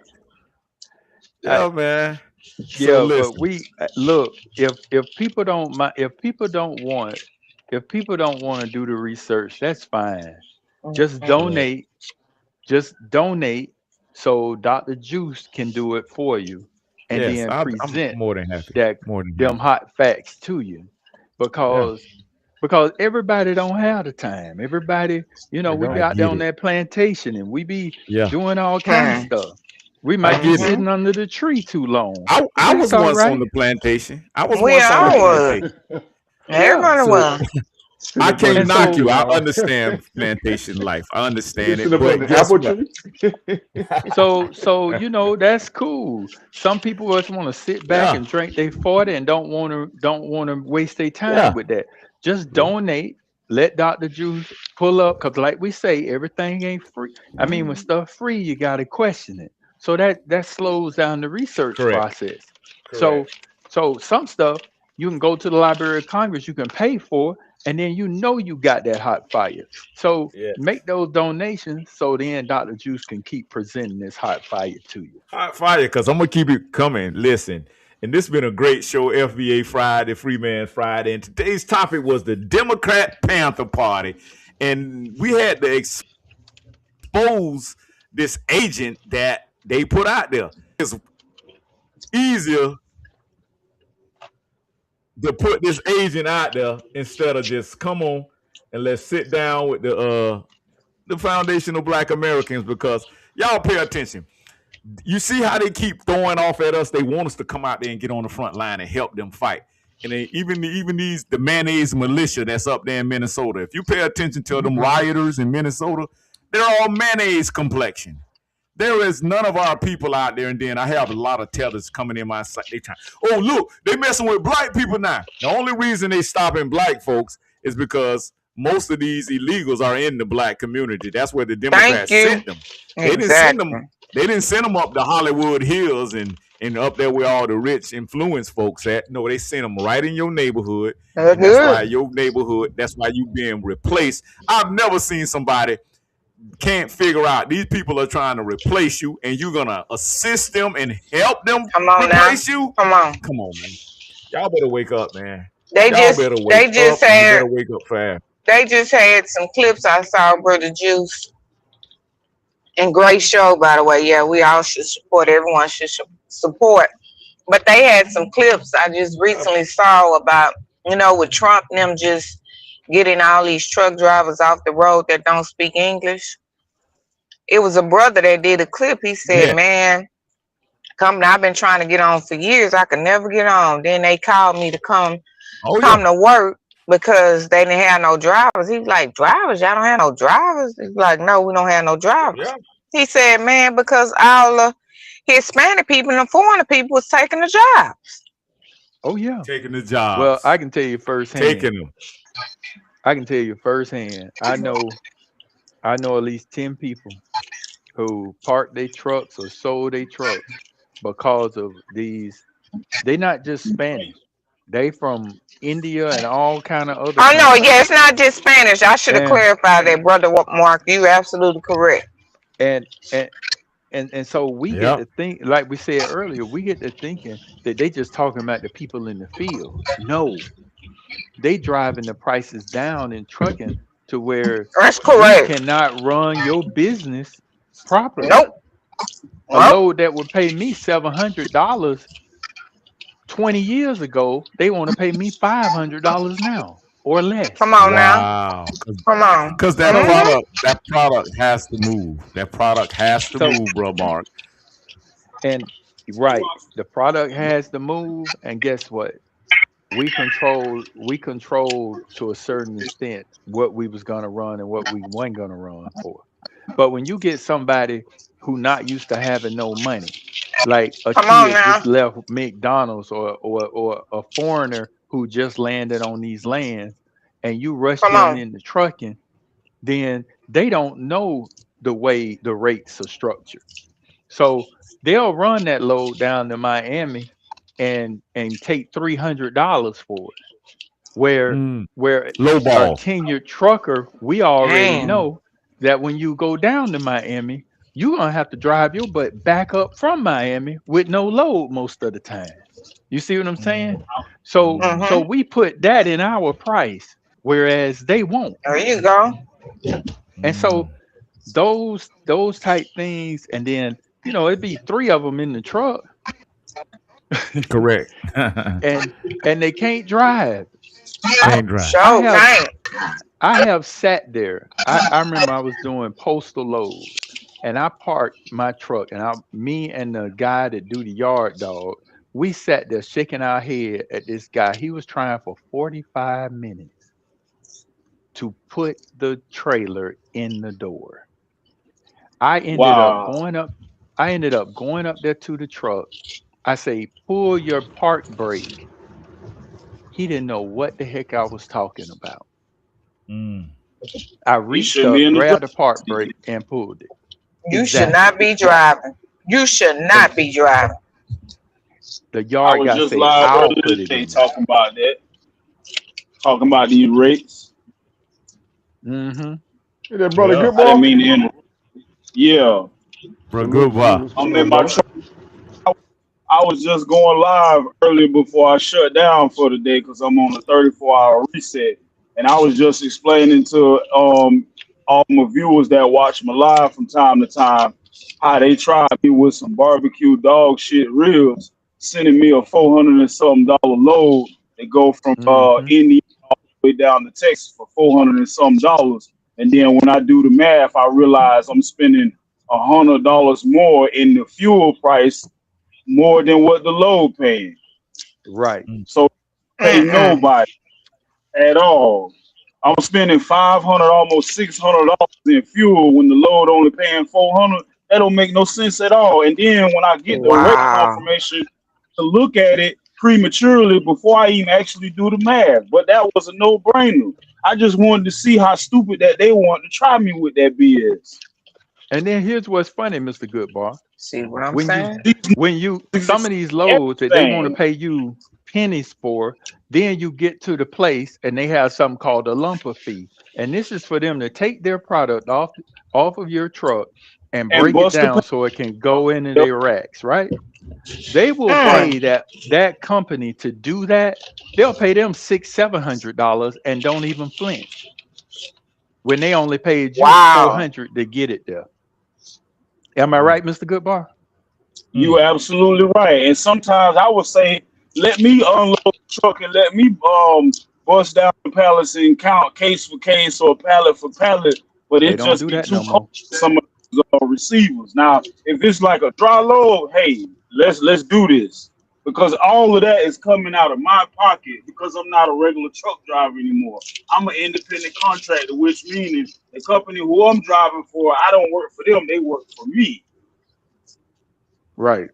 Yeah, man. Yeah, so but we look, if people don't want to do the research, that's fine. Just donate. Just donate so Dr. Juice can do it for you, and then present I'm more than happy. Them hot facts to you, because everybody don't have the time. Everybody, we be out there on that plantation, and we be doing all kinds of stuff. We might be sitting under the tree too long. I was once on the plantation. Everybody was. I can't knock you. I understand plantation life. I understand it. But guess what? So that's cool. Some people just want to sit back and drink their 40 and don't want to waste their time with that. Just donate. Let Dr. Juice pull up, because like we say, everything ain't free. I mean, when stuff free, you got to question it. So that slows down the research process. So some stuff you can go to the Library of Congress, you can pay for, and then you got that hot fire. So make those donations so then Dr. Juice can keep presenting this hot fire to you. Hot fire, because I'm going to keep it coming. Listen, And this has been a great show, FBA Friday, Freeman Friday. And today's topic was the Democrat Panther Party. And we had to expose this agent that they put out there. It's easier to put this agent out there instead of just come on and let's sit down with the Foundation of Black Americans, because y'all pay attention. You see how they keep throwing off at us? They want us to come out there and get on the front line and help them fight. And they, even the mayonnaise militia that's up there in Minnesota, if you pay attention to them rioters in Minnesota, they're all mayonnaise complexion. There is none of our people out there. And then I have a lot of tellers coming in my site. They trying, oh, look, they messing with black people now. The only reason they stopping black folks is because most of these illegals are in the black community. That's where the Democrats sent them. They didn't send them. They didn't send them up the Hollywood Hills and up there where all the rich influence folks at. No, they sent them right in your neighborhood. And that's why your neighborhood, that's why you being replaced. I've never seen somebody can't figure out these people are trying to replace you, and you're gonna assist them and help them replace you. Come on, man. Y'all better wake up, man. They just better wake up fast. They just had some clips I saw, Brother Juice. And great show, by the way. Yeah, we all should support. Everyone should support. But they had some clips I just recently saw about, with Trump and them just getting all these truck drivers off the road that don't speak English. It was a brother that did a clip. He said, man, I've been trying to get on for years. I could never get on. Then they called me to come to work because they didn't have no drivers. He was like, drivers? Y'all don't have no drivers? He's like, no, we don't have no drivers. Yeah. He said, man, because all the Hispanic people and the foreign people was taking the jobs. Oh, yeah. Taking the jobs. Well, I can tell you firsthand. Taking them. I can tell you firsthand. I know at least 10 people who parked their trucks or sold their trucks because of these. They're not just Spanish. They from India and all kind of other countries. No, yeah, it's not just Spanish. I should have clarified that, Brother Mark. You're absolutely correct. And so we get to think, like we said earlier, we get to thinking that they just talking about the people in the field. No, they driving the prices down in trucking to where that's correct. You cannot run your business properly. Nope. A load that would pay me $700 20 years ago, they want to pay me $500 now or less. Come on now. Come on. Because that product has to move. That product has to move, bro, Mark. And right, the product has to move, and guess what? We control to a certain extent what we was gonna run and what we wasn't gonna run for. But when you get somebody who not used to having no money, like a kid just left McDonald's or a foreigner who just landed on these lands, and you rush them into trucking, then they don't know the way the rates are structured. So they'll run that load down to Miami and take $300 for it. Where low ball. A tenured trucker, we already know that when you go down to Miami, you're gonna have to drive your butt back up from Miami with no load most of the time. You see what I'm saying? So so we put that in our price, whereas they won't. There you go. And so those type things, and then it'd be 3 of them in the truck. Correct. and they can't drive. Can't drive. I have sat there. I remember I was doing postal loads, and I parked my truck, and me and the guy that do the yard dog, we sat there shaking our head at this guy. He was trying for 45 minutes to put the trailer in the door. I ended up going up there to the truck. I say, pull your park brake. He didn't know what the heck I was talking about. I reached up, grabbed the park brake, and pulled it. You should not be driving. You should not be driving. The yard guy said, "I'll put it in." Talking about that. Talking about these rates. Hey there, brother, good I didn't mean to interrupt. Yeah. Bro, good. I'm in my truck. I was just going live earlier before I shut down for the day because I'm on a 34-hour reset, and I was just explaining to all my viewers that watch my live from time to time how they tried me with some barbecue dog shit ribs, sending me a $400 and something load. They go from India all the way down to Texas for $400 and something. And then when I do the math, I realize I'm spending $100 more in the fuel price, more than what the load paying. Right. So pay nobody at all. I'm spending $500, almost $600 in fuel when the load only paying $400. That don't make no sense at all. And then when I get the rate confirmation to look at it prematurely before I even actually do the math, but that was a no-brainer. I just wanted to see how stupid that they want to try me with that BS. And then here's what's funny, Mr. Goodbar. See what I'm saying? When you some of these loads that they want to pay you pennies for, then you get to the place and they have something called a lumper fee. And this is for them to take their product off of your truck and break it down so it can go into their racks, right? They will pay that company to do that. They'll pay them $600-700 and don't even flinch when they only paid you $400 to get it there. Am I right, Mr. Goodbar? You absolutely right. And sometimes I would say, let me unload the truck and let me bust down the pallets and count case for case or pallet for pallet. But it just gets too close to some of those receivers. Now, if it's like a dry load, hey, let's do this. Because all of that is coming out of my pocket because I'm not a regular truck driver anymore. I'm an independent contractor, which means the company who I'm driving for, I don't work for them, they work for me. Right.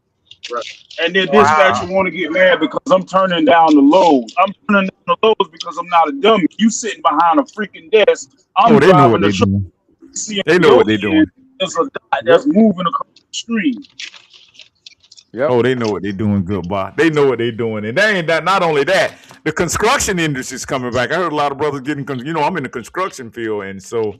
And then dispatcher want to get mad because I'm turning down the loads. I'm turning down the loads because I'm not a dummy. You sitting behind a freaking desk. I'm they know what driving the they're truck. doing. They know what they're doing. There's a dot that's moving across the street. Yep. Oh, they know what they're doing, Goodbar. They know what they're doing. And they ain't that. Not only that, the construction industry is coming back. I heard a lot of brothers getting, I'm in the construction field. And so,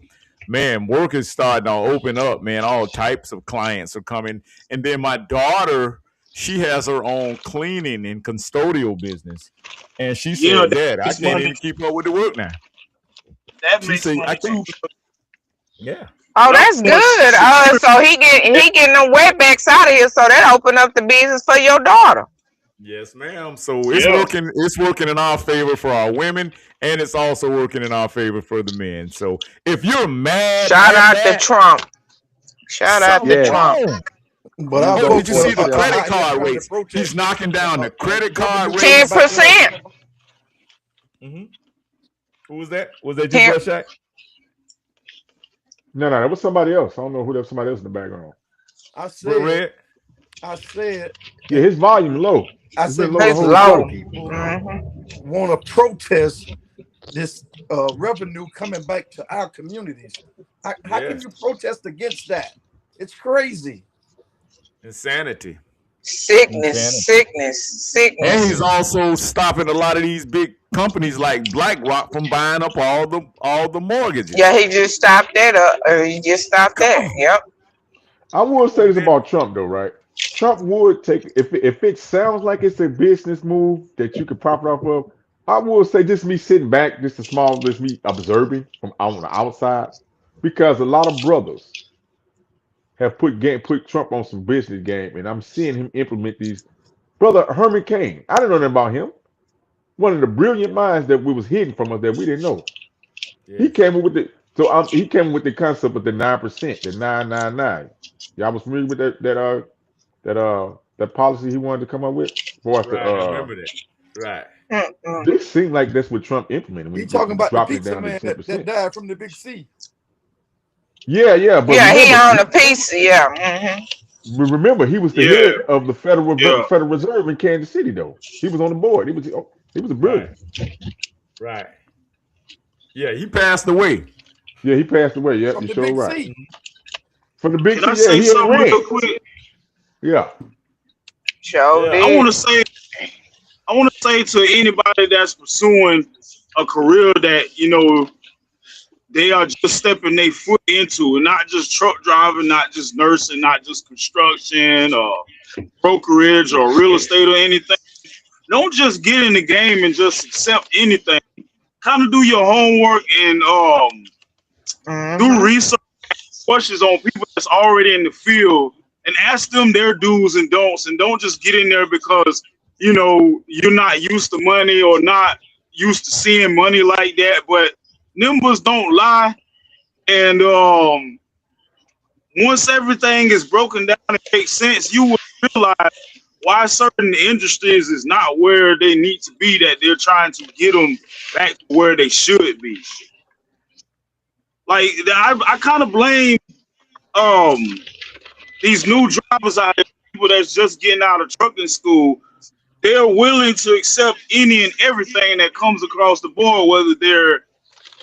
man, work is starting to open up, man. All types of clients are coming. And then my daughter, she has her own cleaning and custodial business. And she said, Dad, I can't even keep up with the work now. That makes money too. Yeah. Oh, that's good. So he getting them wetbacks out of here, so that open up the business for your daughter. Yes, ma'am. So it's working. It's working in our favor for our women, and it's also working in our favor for the men. So if you're mad, shout out to Trump. Shout out to Trump. But did you see the credit card rates? He's knocking down the credit card rates. 10%. Who was that? Was that you, Shaq? No, that was somebody else. I don't know who that was. Somebody else in the background. I said, yeah, his volume low. I said, it's low. People want to protest this revenue coming back to our communities. How can you protest against that? It's crazy. Insanity. Sickness. And he's also stopping a lot of these big companies like BlackRock from buying up all the mortgages. Yeah, he just stopped that. He just stopped that. Yep. I will say this about Trump though, right? Trump would take if it sounds like it's a business move that you could profit off of. I will say just me sitting back, just me observing from on the outside, because a lot of brothers have put Trump on some business game, and I'm seeing him implement these. Brother Herman Cain, I didn't know nothing about him. One of the brilliant minds that was hidden from us that we didn't know. Yeah. He came up with he came up with the concept of the 9%, the 999. Y'all was familiar with that policy he wanted to come up with for us I remember that. Right. This seemed like that's what Trump implemented. He talking about the pizza man that died from the Big C. Yeah. But he owned a piece. Yeah. Remember, he was the head of the Federal Reserve in Kansas City, though. He was on the board. He was a brilliant. Right. Yeah, he passed away. Yeah, he passed away. Yeah, you're sure right. From the Big C, Can I say something real quick? Yeah. I want to say to anybody that's pursuing a career that they are just stepping their foot into it, not just truck driving, not just nursing, not just construction or brokerage or real estate or anything. Don't just get in the game and just accept anything. Kind of do your homework and do research, questions on people that's already in the field, and ask them their do's and don'ts, and don't just get in there because you're not used to money or not used to seeing money like that. But numbers don't lie, and once everything is broken down and makes sense, you will realize why certain industries is not where they need to be, that they're trying to get them back to where they should be. Like, I kind of blame these new drivers out there, people that's just getting out of trucking school. They're willing to accept any and everything that comes across the board, whether they're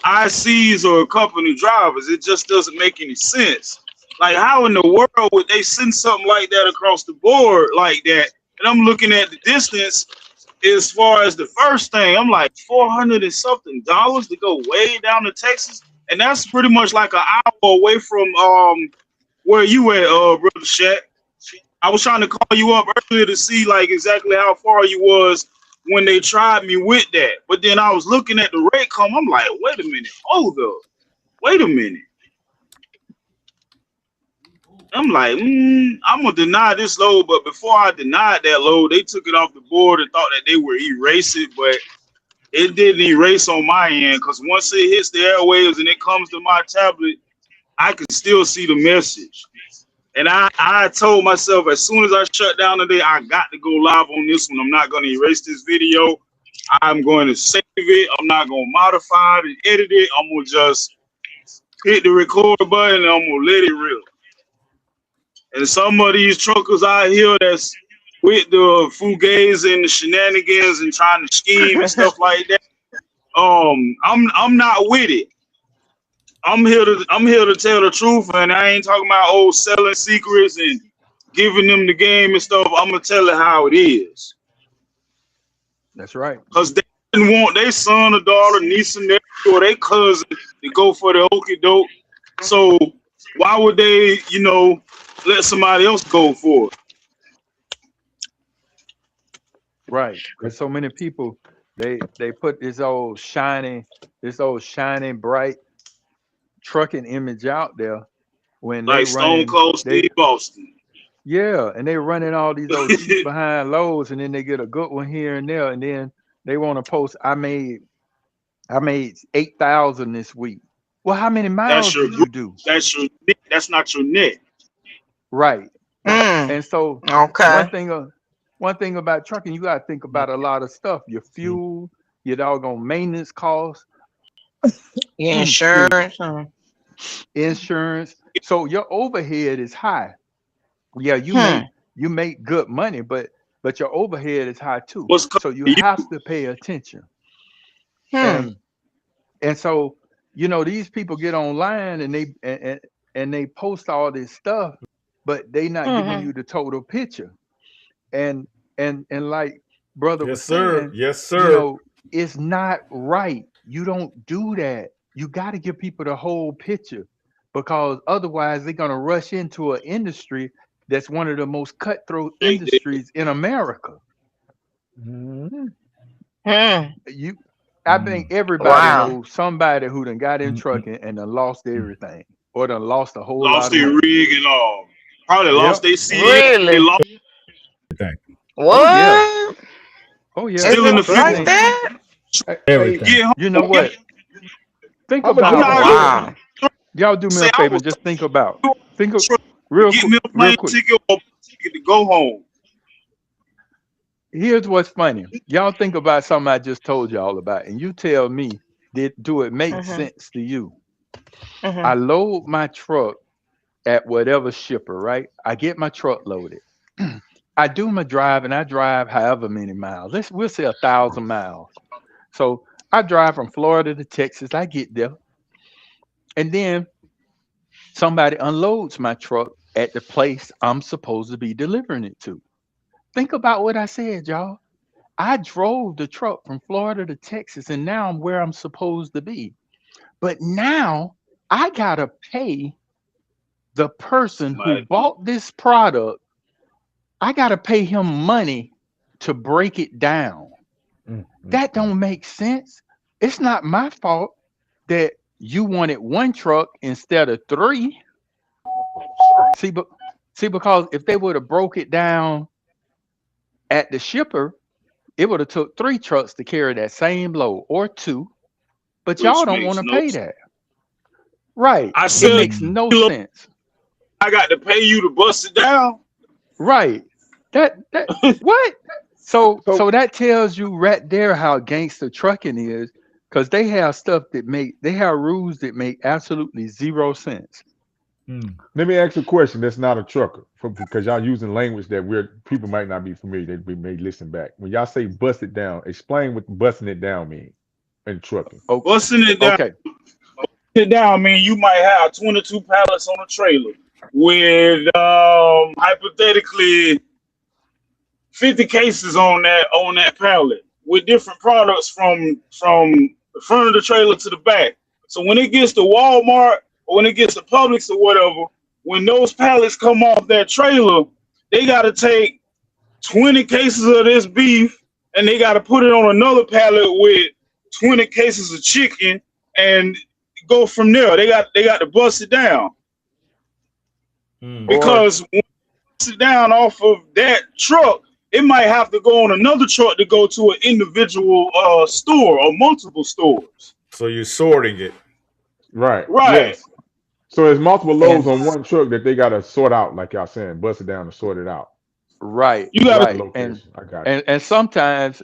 ICs or company drivers. It just doesn't make any sense. Like, how in the world would they send something like that across the board like that? And I'm looking at the distance as far as the first thing. I'm like, $400 and something to go way down to Texas. And that's pretty much like an hour away from where you at, Brother Shaq. I was trying to call you up earlier to see like exactly how far you was when they tried me with that. But then I was looking at the rate come. I'm like, wait a minute, hold up. Wait a minute. I'm like, I'm going to deny this load. But before I denied that load, they took it off the board and thought that they would erase it. But it didn't erase on my end, because once it hits the airwaves and it comes to my tablet, I can still see the message. And I told myself, as soon as I shut down today, I got to go live on this one. I'm not going to erase this video. I'm going to save it. I'm not going to modify it and edit it. I'm going to just hit the record button and I'm going to let it rip. And some of these truckers out here that's with the fugazi and the shenanigans and trying to scheme and stuff like that, I'm not with it. I'm here to tell the truth, and I ain't talking about selling secrets and giving them the game and stuff. I'm gonna tell it how it is. That's right. Because they didn't want their son or daughter, niece and nephew, or their cousin to go for the okie doke. So why would they, let somebody else go for it? Right. Because so many people, they put this old shiny, bright trucking image out there when like they Stone Cold Steve Austin. Yeah, and they running all these old cheap behind loads, and then they get a good one here and there, and then they want to post, I made 8,000 this week. Well, how many miles did you do? That's not your net. Right. And so one thing about trucking, you got to think about a lot of stuff. Your fuel, your doggone maintenance costs, insurance. Insurance. So your overhead is high. Yeah, you make good money, but your overhead is high too. So you have to pay attention. And so, these people get online and they post all this stuff, but they not giving you the total picture. And like brother was saying, yes, sir. It's not right. You don't do that. You got to give people the whole picture, because otherwise they're gonna rush into an industry that's one of the most cutthroat industries in America. I think everybody knows somebody who done got in trucking and done lost everything, or done lost a whole lot. Lost their rig and all. Probably lost their seat. Really? Lost what? Oh yeah. Still in the like that? Everything. You know what? Think about y'all do me a favor and just think of real get me a plane ticket or ticket to go home. Here's what's funny. Y'all think about something I just told y'all about, and you tell me, do it make sense to you? I load my truck at whatever shipper, right? I get my truck loaded. I do my drive, and I drive however many miles. We'll say 1,000 miles. So I drive from Florida to Texas. I get there, and then somebody unloads my truck at the place I'm supposed to be delivering it to. Think about what I said, y'all. I drove the truck from Florida to Texas, and now I'm where I'm supposed to be. But now I gotta pay the person who bought this product. I gotta pay him money to break it down. That don't make sense. It's not my fault that you wanted one truck instead of 3. See, but because if they would have broke it down at the shipper, it would have took 3 trucks to carry that same load or 2. But y'all Which don't want makes to no pay sense. that. Right. I It said, makes no sense. I got to pay you to bust it down. Right. That what? So that tells you right there how gangster trucking is, because they have rules that make absolutely 0 sense. Let me ask you a question that's not a trucker, because y'all using language that people might not be familiar. They may listen back. When y'all say bust it down, explain what busting it down means in trucking. Busting it down. Okay. It down, I mean, you might have 22 pallets on a trailer with hypothetically 50 cases on that pallet with different products from the front of the trailer to the back. So when it gets to Walmart or when it gets to Publix or whatever, when those pallets come off that trailer, they got to take 20 cases of this beef and they got to put it on another pallet with 20 cases of chicken and go from there. They got to bust it down. Because when you bust it down off of that truck, it might have to go on another truck to go to an individual store or multiple stores. So you're sorting it. Right. Right. Yes. So there's multiple loads on one truck that they got to sort out, like y'all saying, bust it down and sort it out. Right. You got right. I got it. And sometimes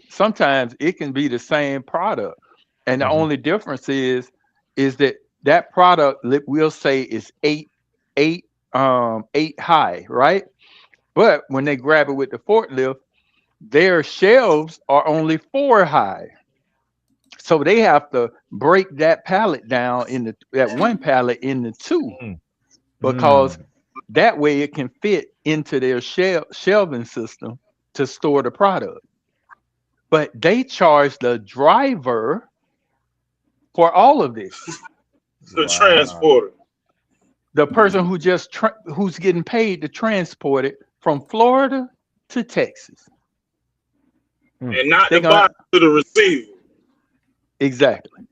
it can be the same product. And the only difference is that product, we'll say, is eight high, right? But when they grab it with the forklift, their shelves are only 4 high. So they have to break that pallet down that one pallet into 2, because that way it can fit into their shelving system to store the product. But they charge the driver for all of this. The transporter. The person who who's getting paid to transport it from Florida to Texas. And not the bottom to the receiver. Exactly.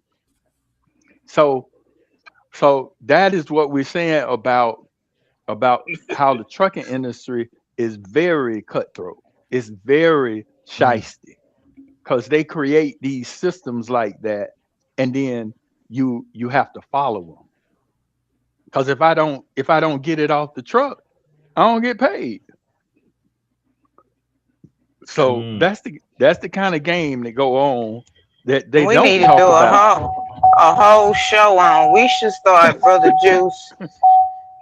So that is what we're saying about how the trucking industry is very cutthroat. It's very shisty, because they create these systems like that, and then you have to follow them. Because if I don't get it off the truck, I don't get paid. So that's the kind of game that go on that they we don't need to talk do about. a whole show on. We should start, Brother Juice.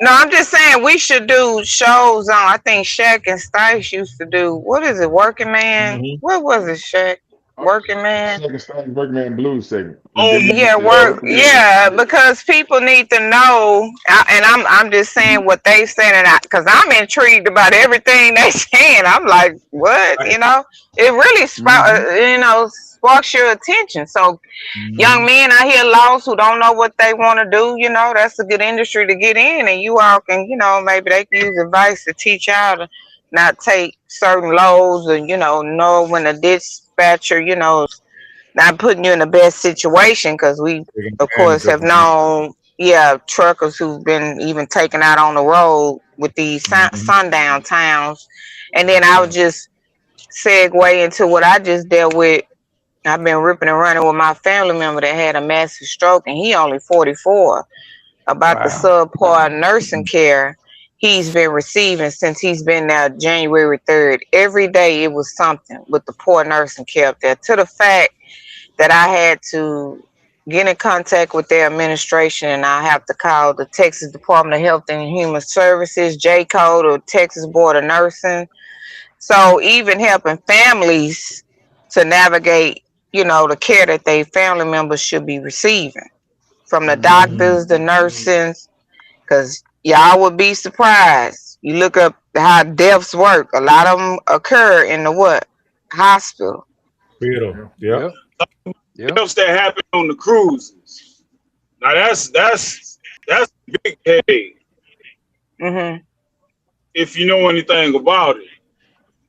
No, I'm just saying we should do shows on. I think Shaq and Stice used to do. What is it? Working Man. What was it, Shaq? Working Man. Working Man Blues segment. Yeah, because people need to know, and I'm just saying what they saying, and because I'm intrigued about everything they saying. I'm like, what? You know, it really sparks your attention. So young men out here lost who don't know what they want to do, you know, that's a good industry to get in, and you all can, you know, maybe they can use advice to teach y'all to not take certain loads, and know when a dispatcher, not putting you in the best situation, because we of course have known truckers who've been even taken out on the road with these sundown towns. And then I would just segue into what I just dealt with. I've been ripping and running with my family member that had a massive stroke, and he only 44, about the subpar nursing care he's been receiving since he's been there January 3rd. Every day it was something with the poor nursing care up there, to the fact that I had to get in contact with their administration, and I have to call the Texas Department of Health and Human Services, J-Code, or Texas Board of Nursing. So even helping families to navigate, the care that their family members should be receiving from the doctors, the nurses, because y'all would be surprised. You look up how deaths work. A lot of them occur in the what? Hospital. Yep. Deaths that happen on the cruises. Now that's big headache. If you know anything about it.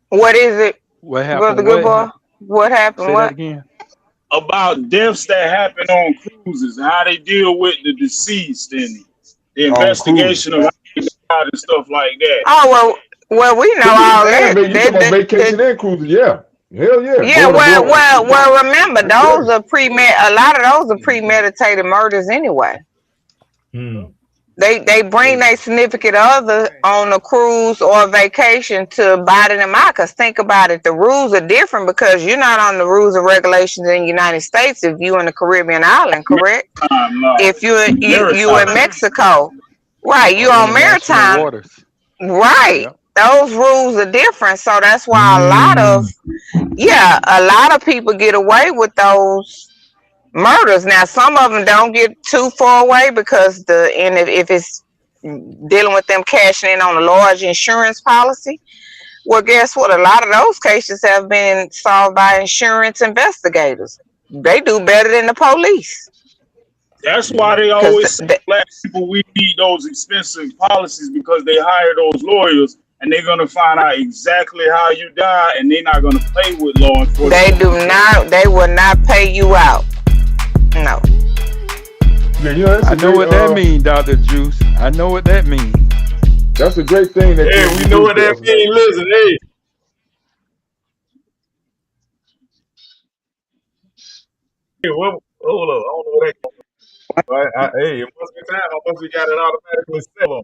What is it? What happened? Brother Good Boy? What happened? Say what? that again. About deaths that happen on cruises and how they deal with the deceased and the investigation of how they died and stuff like that. Oh well, we know all that. You talking about vacation and cruising? Yeah, hell yeah. Yeah, well. Remember, those are a lot of those are premeditated murders anyway. They bring their significant other on a cruise or a vacation to body them out. Cause think about it, the rules are different because you're not on the rules and regulations in the United States if you're in the Caribbean island, correct? If you in Mexico, right? You on maritime waters, right? Yep. Those rules are different, so that's why a lot of people get away with those murders. Now some of them don't get too far away because if it's dealing with them cashing in on a large insurance policy, well, guess what? A lot of those cases have been solved by insurance investigators. They do better than the police. That's why they always say black people, we need those expensive policies because they hire those lawyers and they're gonna find out exactly how you die, and they're not gonna play with law enforcement. They will not pay you out. No. Yeah, I know what that means, Dr. Juice. I know what that means. That's a great thing. That we know what that means. Listen, hey. Hey, hold up. I don't know what that comes from. Hey, it must be time. I must have got it automatically set on.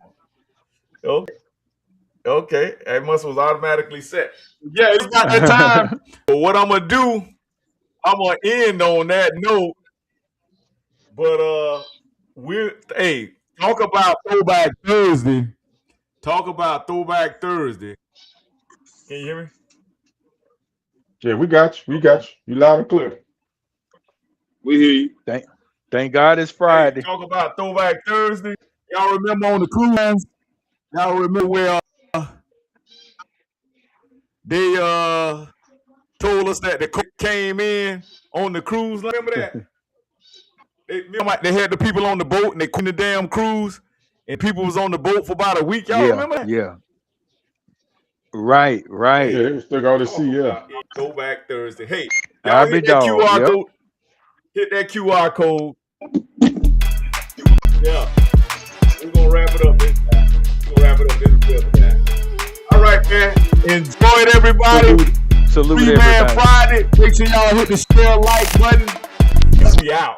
Okay. It was automatically set. Yeah, it's about that time. But what I'm going to do, I'm going to end on that note. But talk about Throwback Thursday. Can you hear me? Yeah, we got you. You loud and clear. We hear you. Thank God it's Friday. Talk about Throwback Thursday. Y'all remember on the cruise lines? Y'all remember where they told us that the coke came in on the cruise? Remember that? They had the people on the boat and they couldn't the damn cruise, and people was on the boat for about a week. Y'all remember that? Yeah. Right. Yeah, it was stuck out to sea. Yeah. Throwback Thursday. Hey, y'all hit that QR code. Hit that QR code. Yeah. We're gonna wrap it up this time. All right, man. Enjoy it, everybody. Salute Free everybody. Man Friday. Make sure y'all hit the share like button. We out.